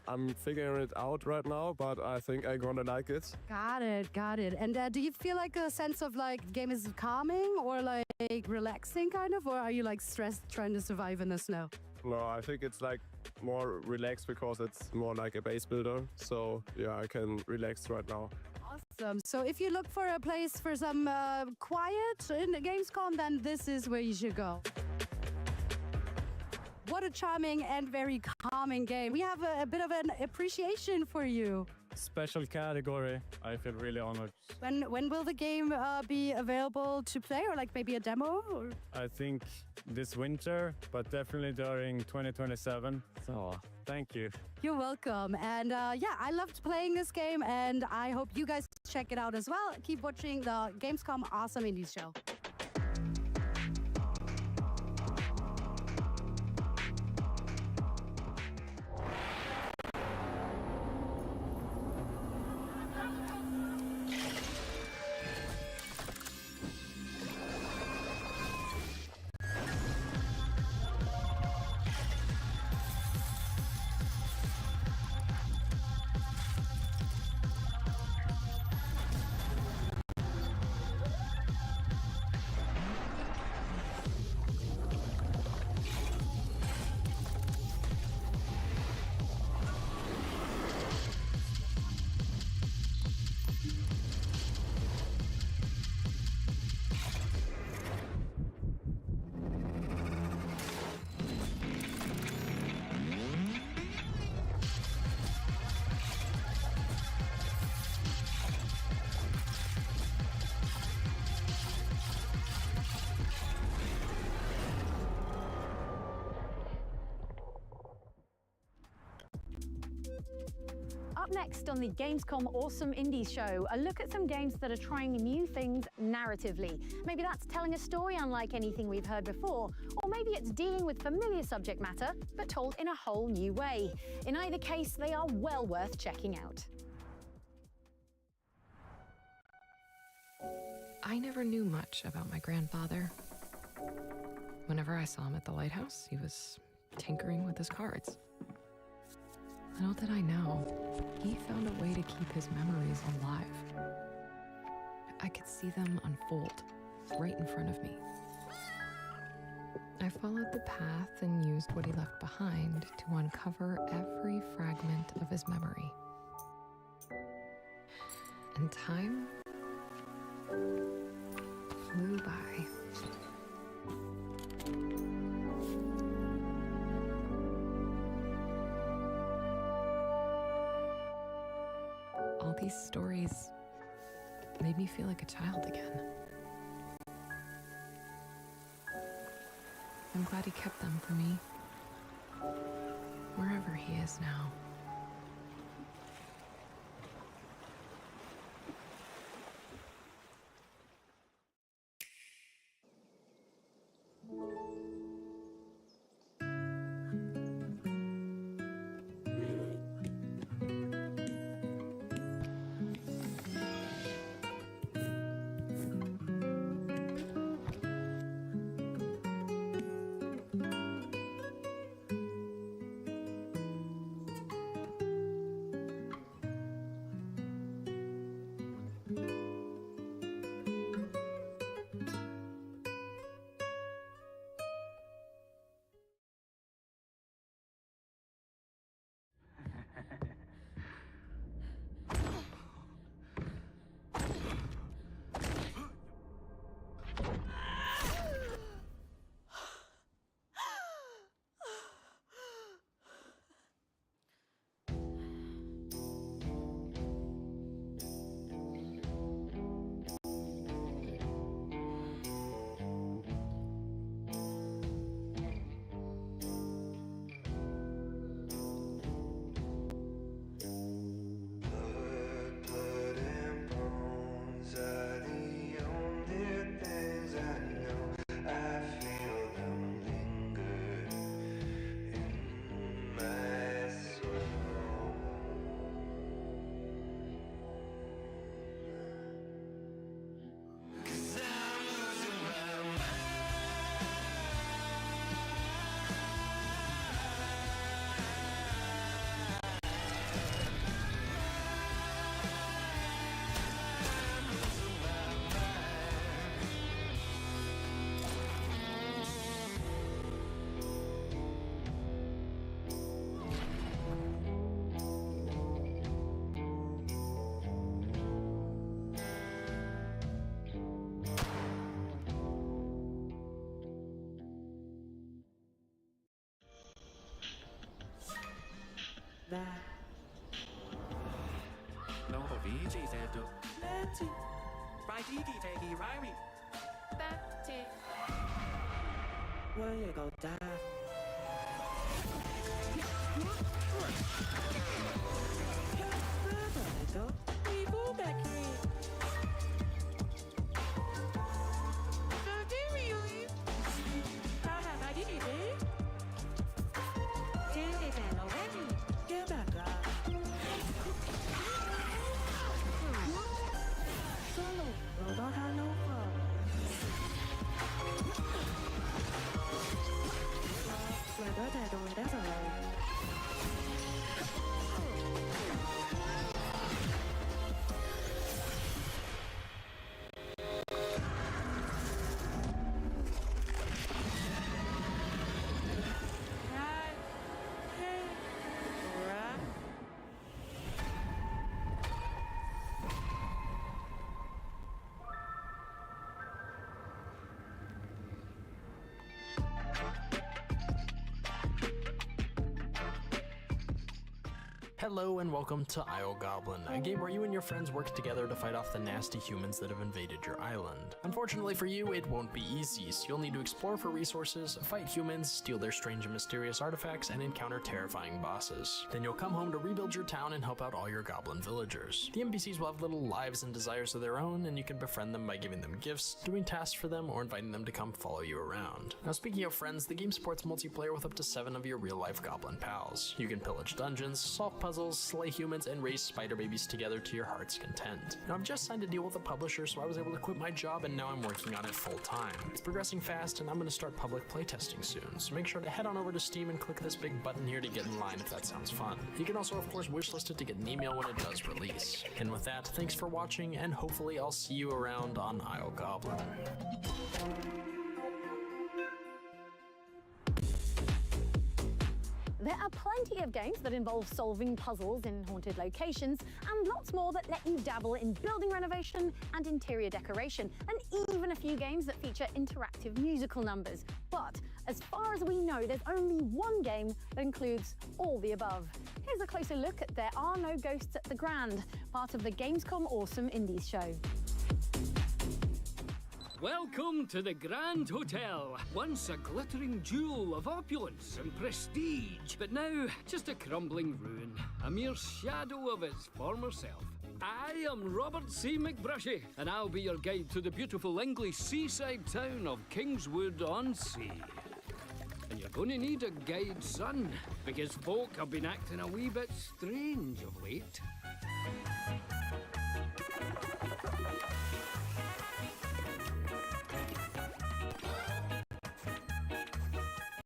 I'm figuring it out right now, but I think I'm gonna like it. Got it. And do you feel like a sense of like the game is calming or like relaxing kind of, or are you like stressed trying to survive in the snow? No, I think it's like more relaxed because it's more like a base builder. So yeah, I can relax right now. Awesome. So if you look for a place for some quiet in Gamescom, then this is where you should go. What a charming and very calming game. We have a bit of an appreciation for you. Special category. I feel really honored. When will the game be available to play, or like maybe a demo? Or? I think this winter, but definitely during 2027. So thank you. You're welcome. And yeah, I loved playing this game, and I hope you guys check it out as well. Keep watching the Gamescom Awesome Indies show. Up next on the Gamescom Awesome Indies show, a look at some games that are trying new things narratively. Maybe that's telling a story unlike anything we've heard before, or maybe it's dealing with familiar subject matter, but told in a whole new way. In either case, they are well worth checking out. I never knew much about my grandfather. Whenever I saw him at the lighthouse, he was tinkering with his cards. Little did I know, he found a way to keep his memories alive. I could see them unfold right in front of me. I followed the path and used what he left behind to uncover every fragment of his memory. And time flew by. All these stories made me feel like a child again. I'm glad he kept them for me, wherever he is now. that. No, VG said to let's see. Right, Tiki, right. That's it. Where you go, Dad? We go back here. Hello and welcome to Isle Goblin, a game where you and your friends work together to fight off the nasty humans that have invaded your island. Unfortunately for you, it won't be easy, so you'll need to explore for resources, fight humans, steal their strange and mysterious artifacts, and encounter terrifying bosses. Then you'll come home to rebuild your town and help out all your goblin villagers. The NPCs will have little lives and desires of their own, and you can befriend them by giving them gifts, doing tasks for them, or inviting them to come follow you around. Now speaking of friends, the game supports multiplayer with up to 7 of your real-life goblin pals. You can pillage dungeons, solve puzzles, slay humans, and raise spider babies together to your heart's content. Now I've just signed a deal with a publisher, so I was able to quit my job and now I'm working on it full time. It's progressing fast and I'm going to start public playtesting soon, so make sure to head on over to Steam and click this big button here to get in line if that sounds fun. You can also of course wishlist it to get an email when it does release. And with that, thanks for watching and hopefully I'll see you around on Isle Goblin. There are plenty of games that involve solving puzzles in haunted locations, and lots more that let you dabble in building renovation and interior decoration, and even a few games that feature interactive musical numbers. But as far as we know, there's only one game that includes all the above. Here's a closer look at There Are No Ghosts at the Grand, part of the Gamescom Awesome Indies show. Welcome to the Grand Hotel, once a glittering jewel of opulence and prestige, but now just a crumbling ruin, a mere shadow of its former self. I am Robert C. McBrushy, and I'll be your guide to the beautiful English seaside town of Kingswood-on-Sea. And you're going to need a guide, son, because folk have been acting a wee bit strange of late.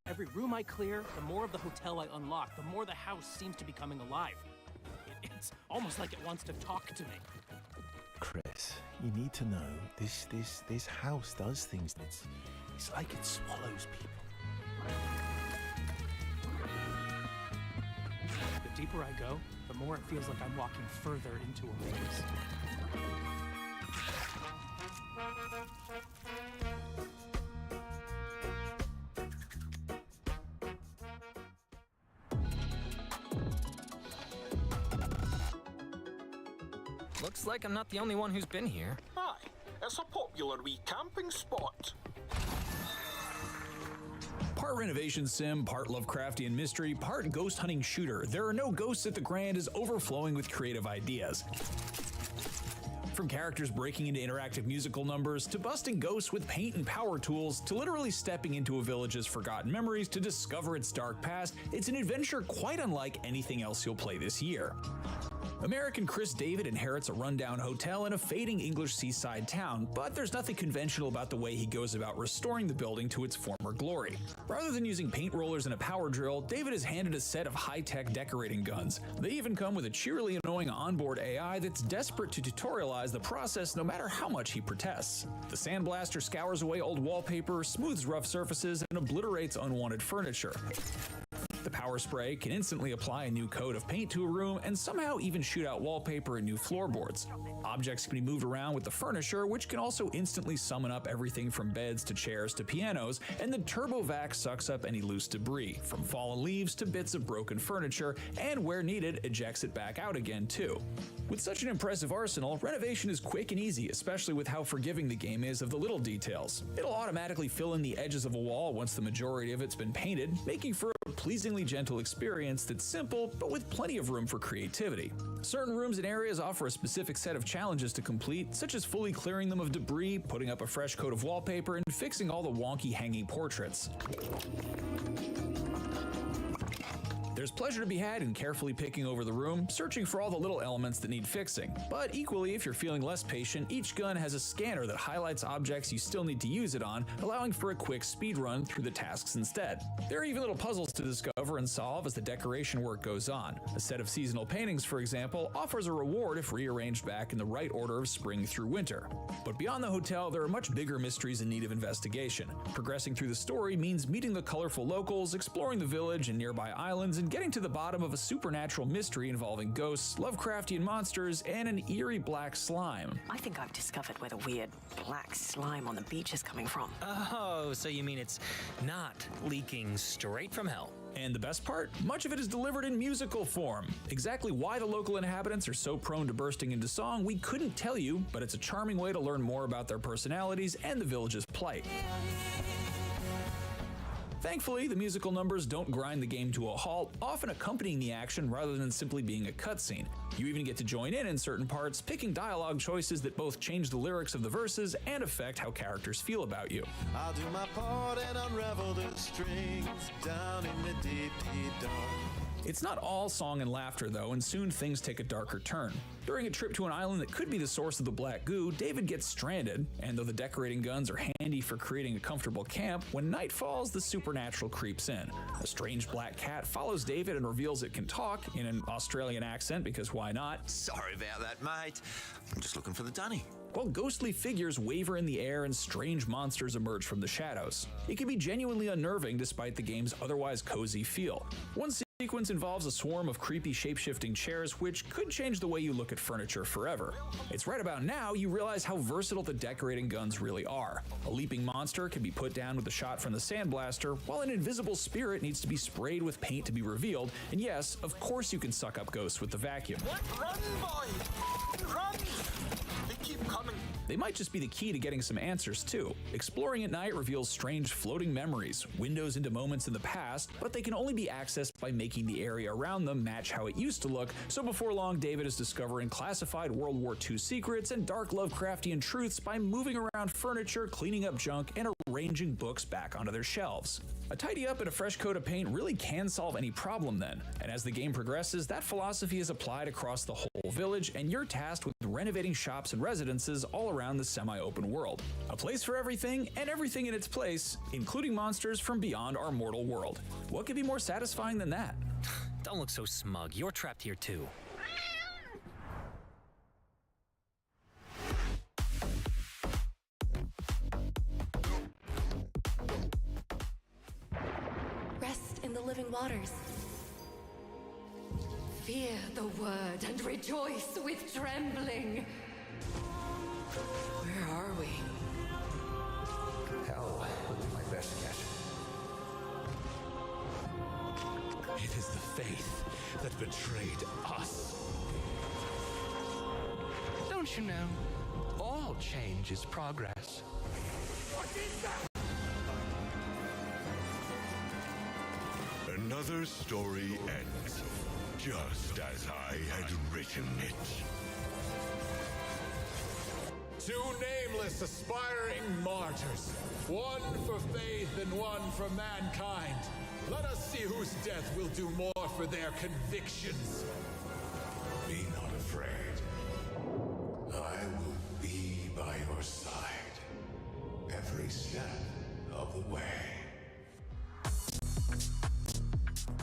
Every room I clear, the more of the hotel I unlock, the more the house seems to be coming alive. It's almost like it wants to talk to me. Chris, you need to know this house does things. It's like it swallows people. The deeper I go, the more it feels like I'm walking further into a maze. Looks like I'm not the only one who's been here. Aye, it's a popular wee camping spot. Part renovation sim, part Lovecraftian mystery, part ghost hunting shooter, There Are No Ghosts at the Grand is overflowing with creative ideas. From characters breaking into interactive musical numbers, to busting ghosts with paint and power tools, to literally stepping into a village's forgotten memories to discover its dark past, it's an adventure quite unlike anything else you'll play this year. American Chris David inherits a rundown hotel in a fading English seaside town, but there's nothing conventional about the way he goes about restoring the building to its former glory. Rather than using paint rollers and a power drill, David is handed a set of high-tech decorating guns. They even come with a cheerily annoying onboard AI that's desperate to tutorialize the process no matter how much he protests. The sandblaster scours away old wallpaper, smooths rough surfaces, and obliterates unwanted furniture. The power spray can instantly apply a new coat of paint to a room and somehow even shoot out wallpaper and new floorboards. Objects can be moved around with the furniture, which can also instantly summon up everything from beds to chairs to pianos, and the TurboVac sucks up any loose debris, from fallen leaves to bits of broken furniture, and where needed, ejects it back out again too. With such an impressive arsenal, renovation is quick and easy, especially with how forgiving the game is of the little details. It'll automatically fill in the edges of a wall once the majority of it's been painted, making for a pleasingly gentle experience that's simple, but with plenty of room for creativity. Certain rooms and areas offer a specific set of challenges to complete, such as fully clearing them of debris, putting up a fresh coat of wallpaper, and fixing all the wonky hanging portraits. There's pleasure to be had in carefully picking over the room, searching for all the little elements that need fixing. But equally, if you're feeling less patient, each gun has a scanner that highlights objects you still need to use it on, allowing for a quick speed run through the tasks instead. There are even little puzzles to discover and solve as the decoration work goes on. A set of seasonal paintings, for example, offers a reward if rearranged back in the right order of spring through winter. But beyond the hotel, there are much bigger mysteries in need of investigation. Progressing through the story means meeting the colorful locals, exploring the village and nearby islands, and getting to the bottom of a supernatural mystery involving ghosts, Lovecraftian monsters, and an eerie black slime. I think I've discovered where the weird black slime on the beach is coming from. Oh, so you mean it's not leaking straight from hell? And the best part? Much of it is delivered in musical form. Exactly why the local inhabitants are so prone to bursting into song, we couldn't tell you, but it's a charming way to learn more about their personalities and the village's plight. Thankfully, the musical numbers don't grind the game to a halt, often accompanying the action rather than simply being a cutscene. You even get to join in certain parts, picking dialogue choices that both change the lyrics of the verses and affect how characters feel about you. I'll do my part and unravel the strings down in the deep, deep dark. It's not all song and laughter though, and soon things take a darker turn. During a trip to an island that could be the source of the black goo, David gets stranded, and though the decorating guns are handy for creating a comfortable camp, when night falls, the supernatural creeps in. A strange black cat follows David and reveals it can talk, in an Australian accent, because why not? Sorry about that, mate. I'm just looking for the dunny. While ghostly figures waver in the air and strange monsters emerge from the shadows. It can be genuinely unnerving despite the game's otherwise cozy feel. One sequence involves a swarm of creepy shape-shifting chairs, which could change the way you look at furniture forever. It's right about now you realize how versatile the decorating guns really are. A leaping monster can be put down with a shot from the sandblaster, while an invisible spirit needs to be sprayed with paint to be revealed, and yes, of course you can suck up ghosts with the vacuum. Run, boy! Run! They keep coming. They might just be the key to getting some answers too. Exploring at night reveals strange floating memories, windows into moments in the past, but they can only be accessed by making the area around them match how it used to look, so before long David is discovering classified World War II secrets and dark Lovecraftian truths by moving around furniture, cleaning up junk, and arranging books back onto their shelves. A tidy up and a fresh coat of paint really can solve any problem then, and as the game progresses, that philosophy is applied across the whole village, and you're tasked with renovating shops and residences all around the semi-open world. A place for everything, and everything in its place, including monsters from beyond our mortal world. What could be more satisfying than that? Don't look so smug. You're trapped here too. Rest in the living waters. Fear the word and rejoice with trembling. Where are we? Hell would be my best guess. It is the faith that betrayed us. Don't you know? All change is progress. What is that? Another story ends, just as I had written it. Two nameless aspiring martyrs, one for faith and one for mankind. Let us see whose death will do more for their convictions. Be not afraid. I will be by your side every step of the way.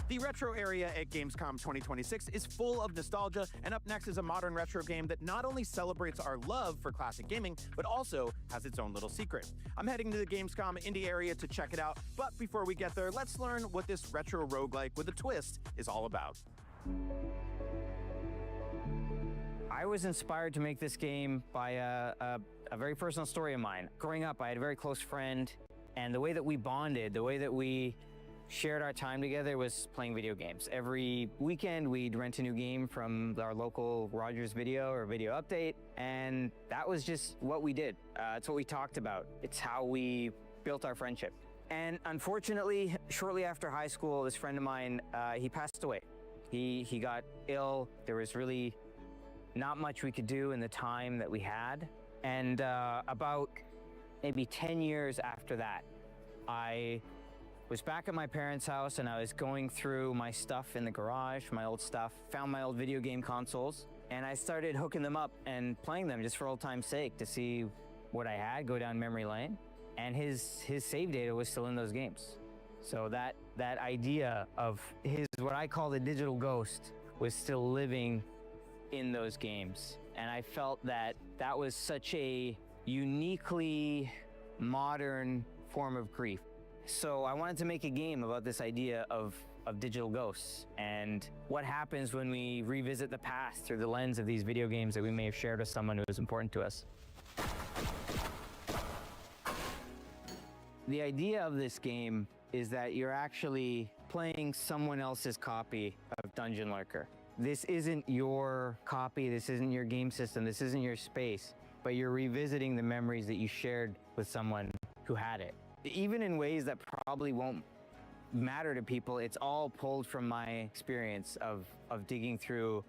The retro area at Gamescom 2026 is full of nostalgia, and up next is a modern retro game that not only celebrates our love for classic gaming, but also has its own little secret. I'm heading to the Gamescom indie area to check it out, but before we get there, let's learn what this retro roguelike with a twist is all about. I was inspired to make this game by a very personal story of mine. Growing up, I had a very close friend, and the way that we bonded, the way that we shared our time together was playing video games. Every weekend, we'd rent a new game from our local Rogers Video or Video Update, and that was just what we did. It's what we talked about. It's how we built our friendship. And unfortunately, shortly after high school, this friend of mine, he passed away. He got ill. There was really not much we could do in the time that we had. And about maybe 10 years after that, I was back at my parents' house and I was going through my stuff in the garage, my old stuff, found my old video game consoles, and I started hooking them up and playing them just for old time's sake to see what I had, go down memory lane. And his save data was still in those games. So that idea of his, what I call the digital ghost, was still living in those games. And I felt that that was such a uniquely modern form of grief. So I wanted to make a game about this idea of digital ghosts and what happens when we revisit the past through the lens of these video games that we may have shared with someone who was important to us. The idea of this game is that you're actually playing someone else's copy of Dungeon Lurker. This isn't your copy, this isn't your game system, this isn't your space, but you're revisiting the memories that you shared with someone who had it. Even in ways that probably won't matter to people, it's all pulled from my experience of digging through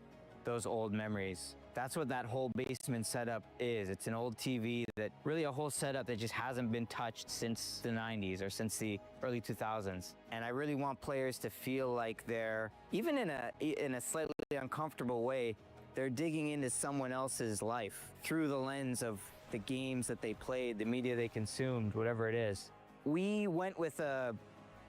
those old memories. That's what that whole basement setup is. It's an old TV that really a whole setup that just hasn't been touched since the 90s or since the early 2000s. And I really want players to feel like they're, even in a slightly uncomfortable way, they're digging into someone else's life through the lens of the games that they played, the media they consumed, whatever it is. We went with a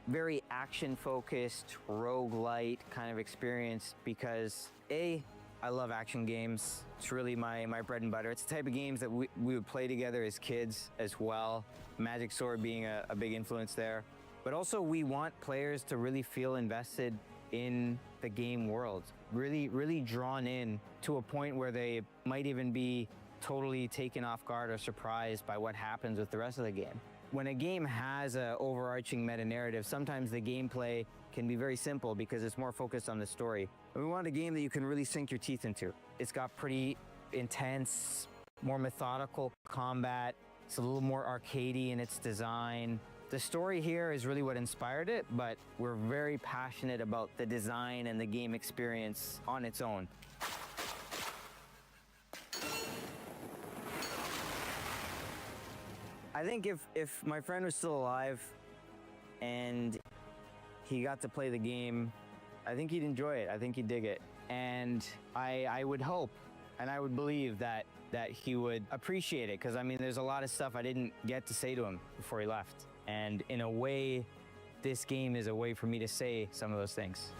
very action-focused, roguelite kind of experience because I love action games. It's really my bread and butter. It's the type of games that we would play together as kids as well. Magic Sword being a big influence there. But also we want players to really feel invested in the game world, really drawn in to a point where they might even be totally taken off guard or surprised by what happens with the rest of the game. When a game has an overarching meta-narrative, sometimes the gameplay can be very simple because it's more focused on the story. And we want a game that you can really sink your teeth into. It's got pretty intense, more methodical combat. It's a little more arcadey in its design. The story here is really what inspired it, but we're very passionate about the design and the game experience on its own. I think if my friend was still alive and he got to play the game, I think he'd enjoy it. I think he'd dig it. And I would hope and I would believe that he would appreciate it, because I mean, there's a lot of stuff I didn't get to say to him before he left. And in a way, this game is a way for me to say some of those things.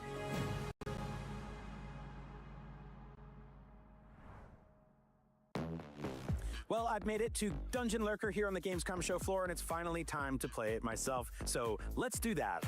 Well, I've made it to Dungeon Lurker here on the Gamescom show floor, and it's finally time to play it myself. So let's do that.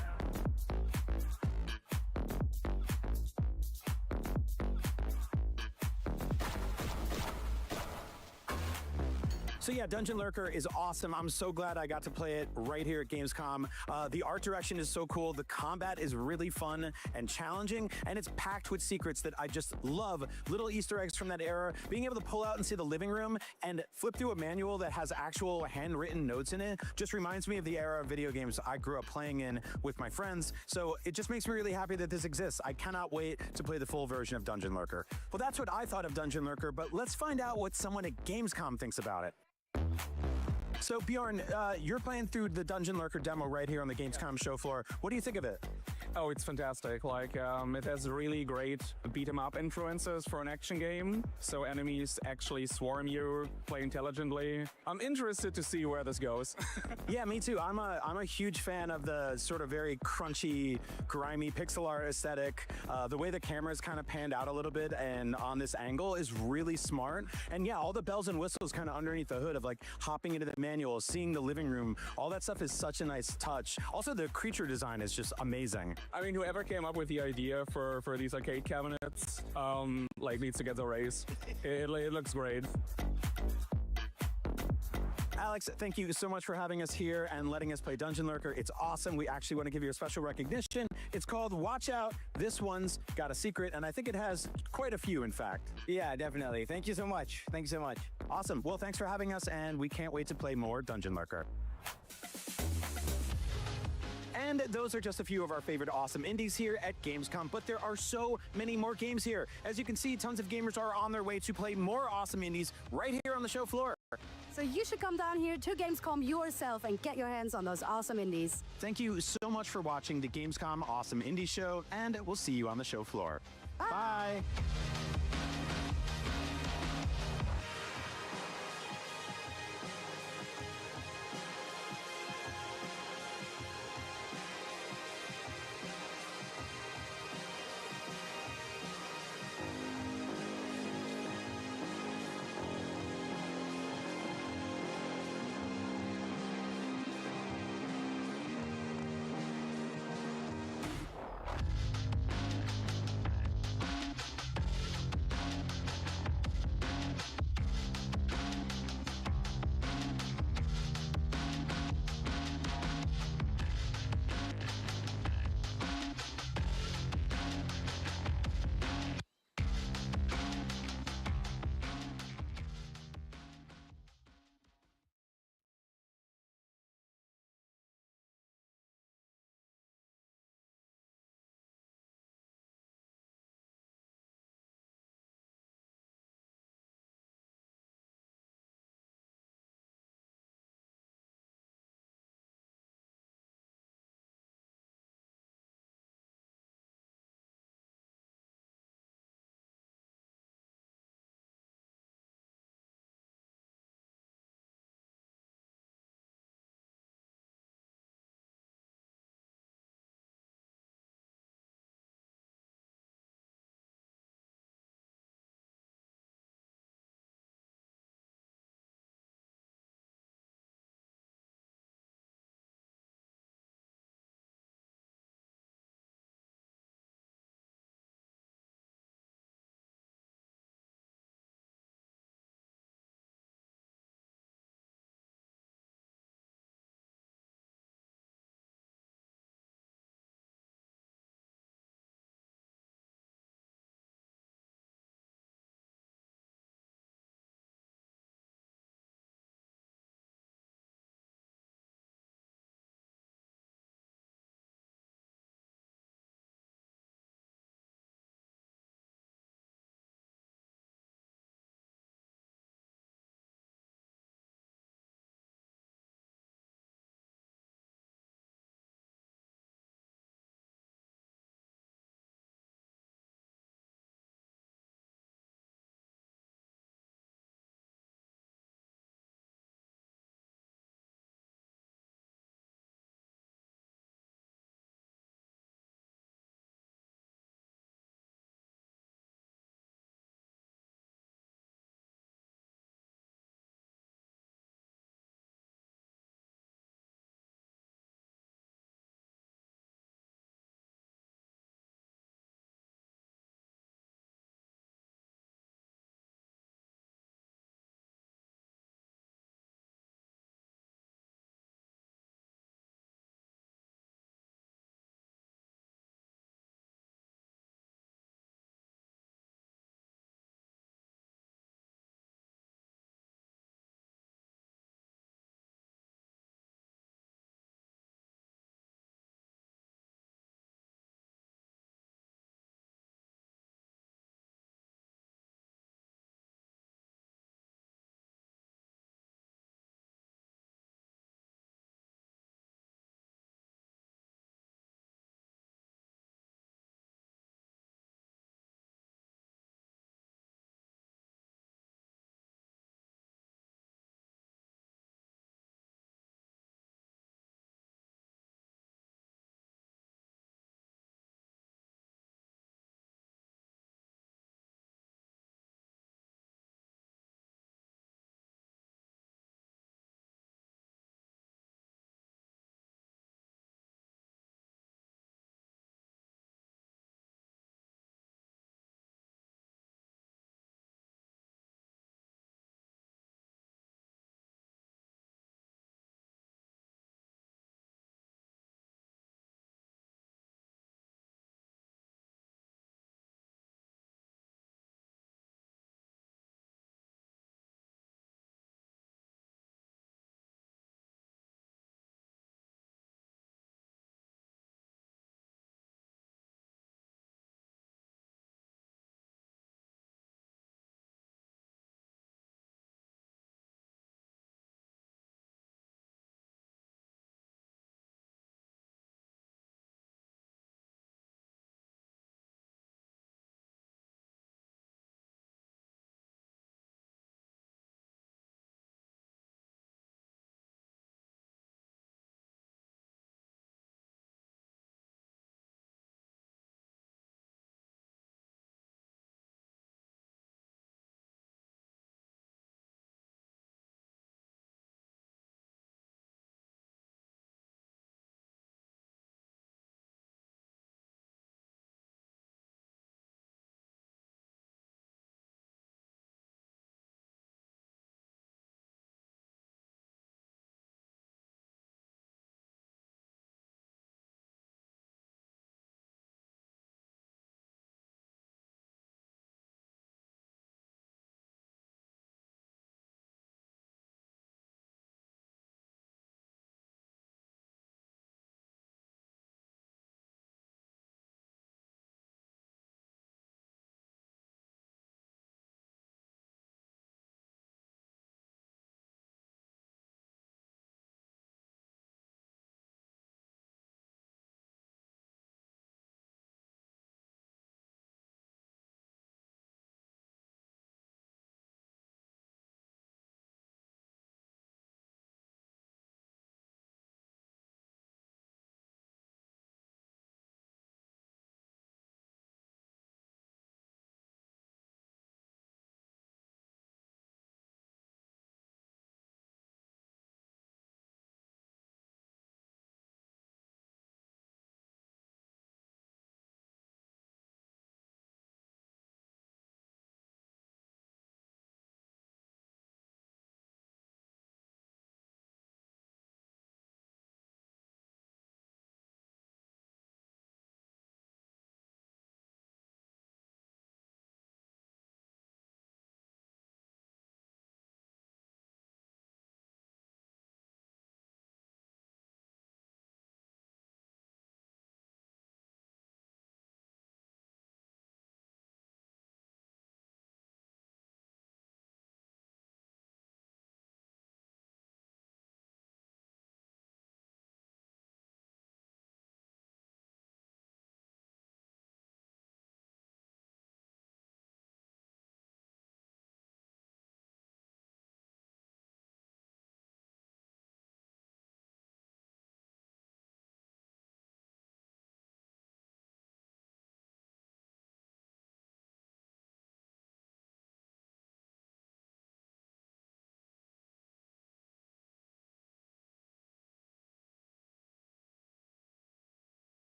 So yeah, Dungeon Lurker is awesome. I'm so glad I got to play it right here at Gamescom. The art direction is so cool. The combat is really fun and challenging, and it's packed with secrets that I just love. Little Easter eggs from that era. Being able to pull out and see the living room and flip through a manual that has actual handwritten notes in it just reminds me of the era of video games I grew up playing in with my friends. So it just makes me really happy that this exists. I cannot wait to play the full version of Dungeon Lurker. Well, that's what I thought of Dungeon Lurker, but let's find out what someone at Gamescom thinks about it. So Bjorn, you're playing through the Dungeon Lurker demo right here on the Gamescom show floor. What do you think of it? Oh, it's fantastic. Like, it has really great beat-em-up influences for an action game. So enemies actually swarm you, play intelligently. I'm interested to see where this goes. Yeah, me too. I'm a huge fan of the sort of very crunchy, grimy pixel art aesthetic. The way the camera is kind of panned out a little bit and on this angle is really smart. And yeah, all the bells and whistles kind of underneath the hood of like hopping into the manual, seeing the living room, all that stuff is such a nice touch. Also, the creature design is just amazing. I mean, whoever came up with the idea for these arcade cabinets, like, needs to get the raise. It looks great. Alex, thank you so much for having us here and letting us play Dungeon Lurker. It's awesome. We actually want to give you a special recognition. It's called Watch Out. This one's got a secret, and I think it has quite a few, in fact. Yeah, definitely. Thank you so much. Thank you so much. Awesome. Well, thanks for having us, and we can't wait to play more Dungeon Lurker. And those are just a few of our favorite awesome indies here at Gamescom, but there are so many more games here. As you can see, tons of gamers are on their way to play more awesome indies right here on the show floor. So you should come down here to Gamescom yourself and get your hands on those awesome indies. Thank you so much for watching the Gamescom Awesome Indie Show, and we'll see you on the show floor. Bye. Bye.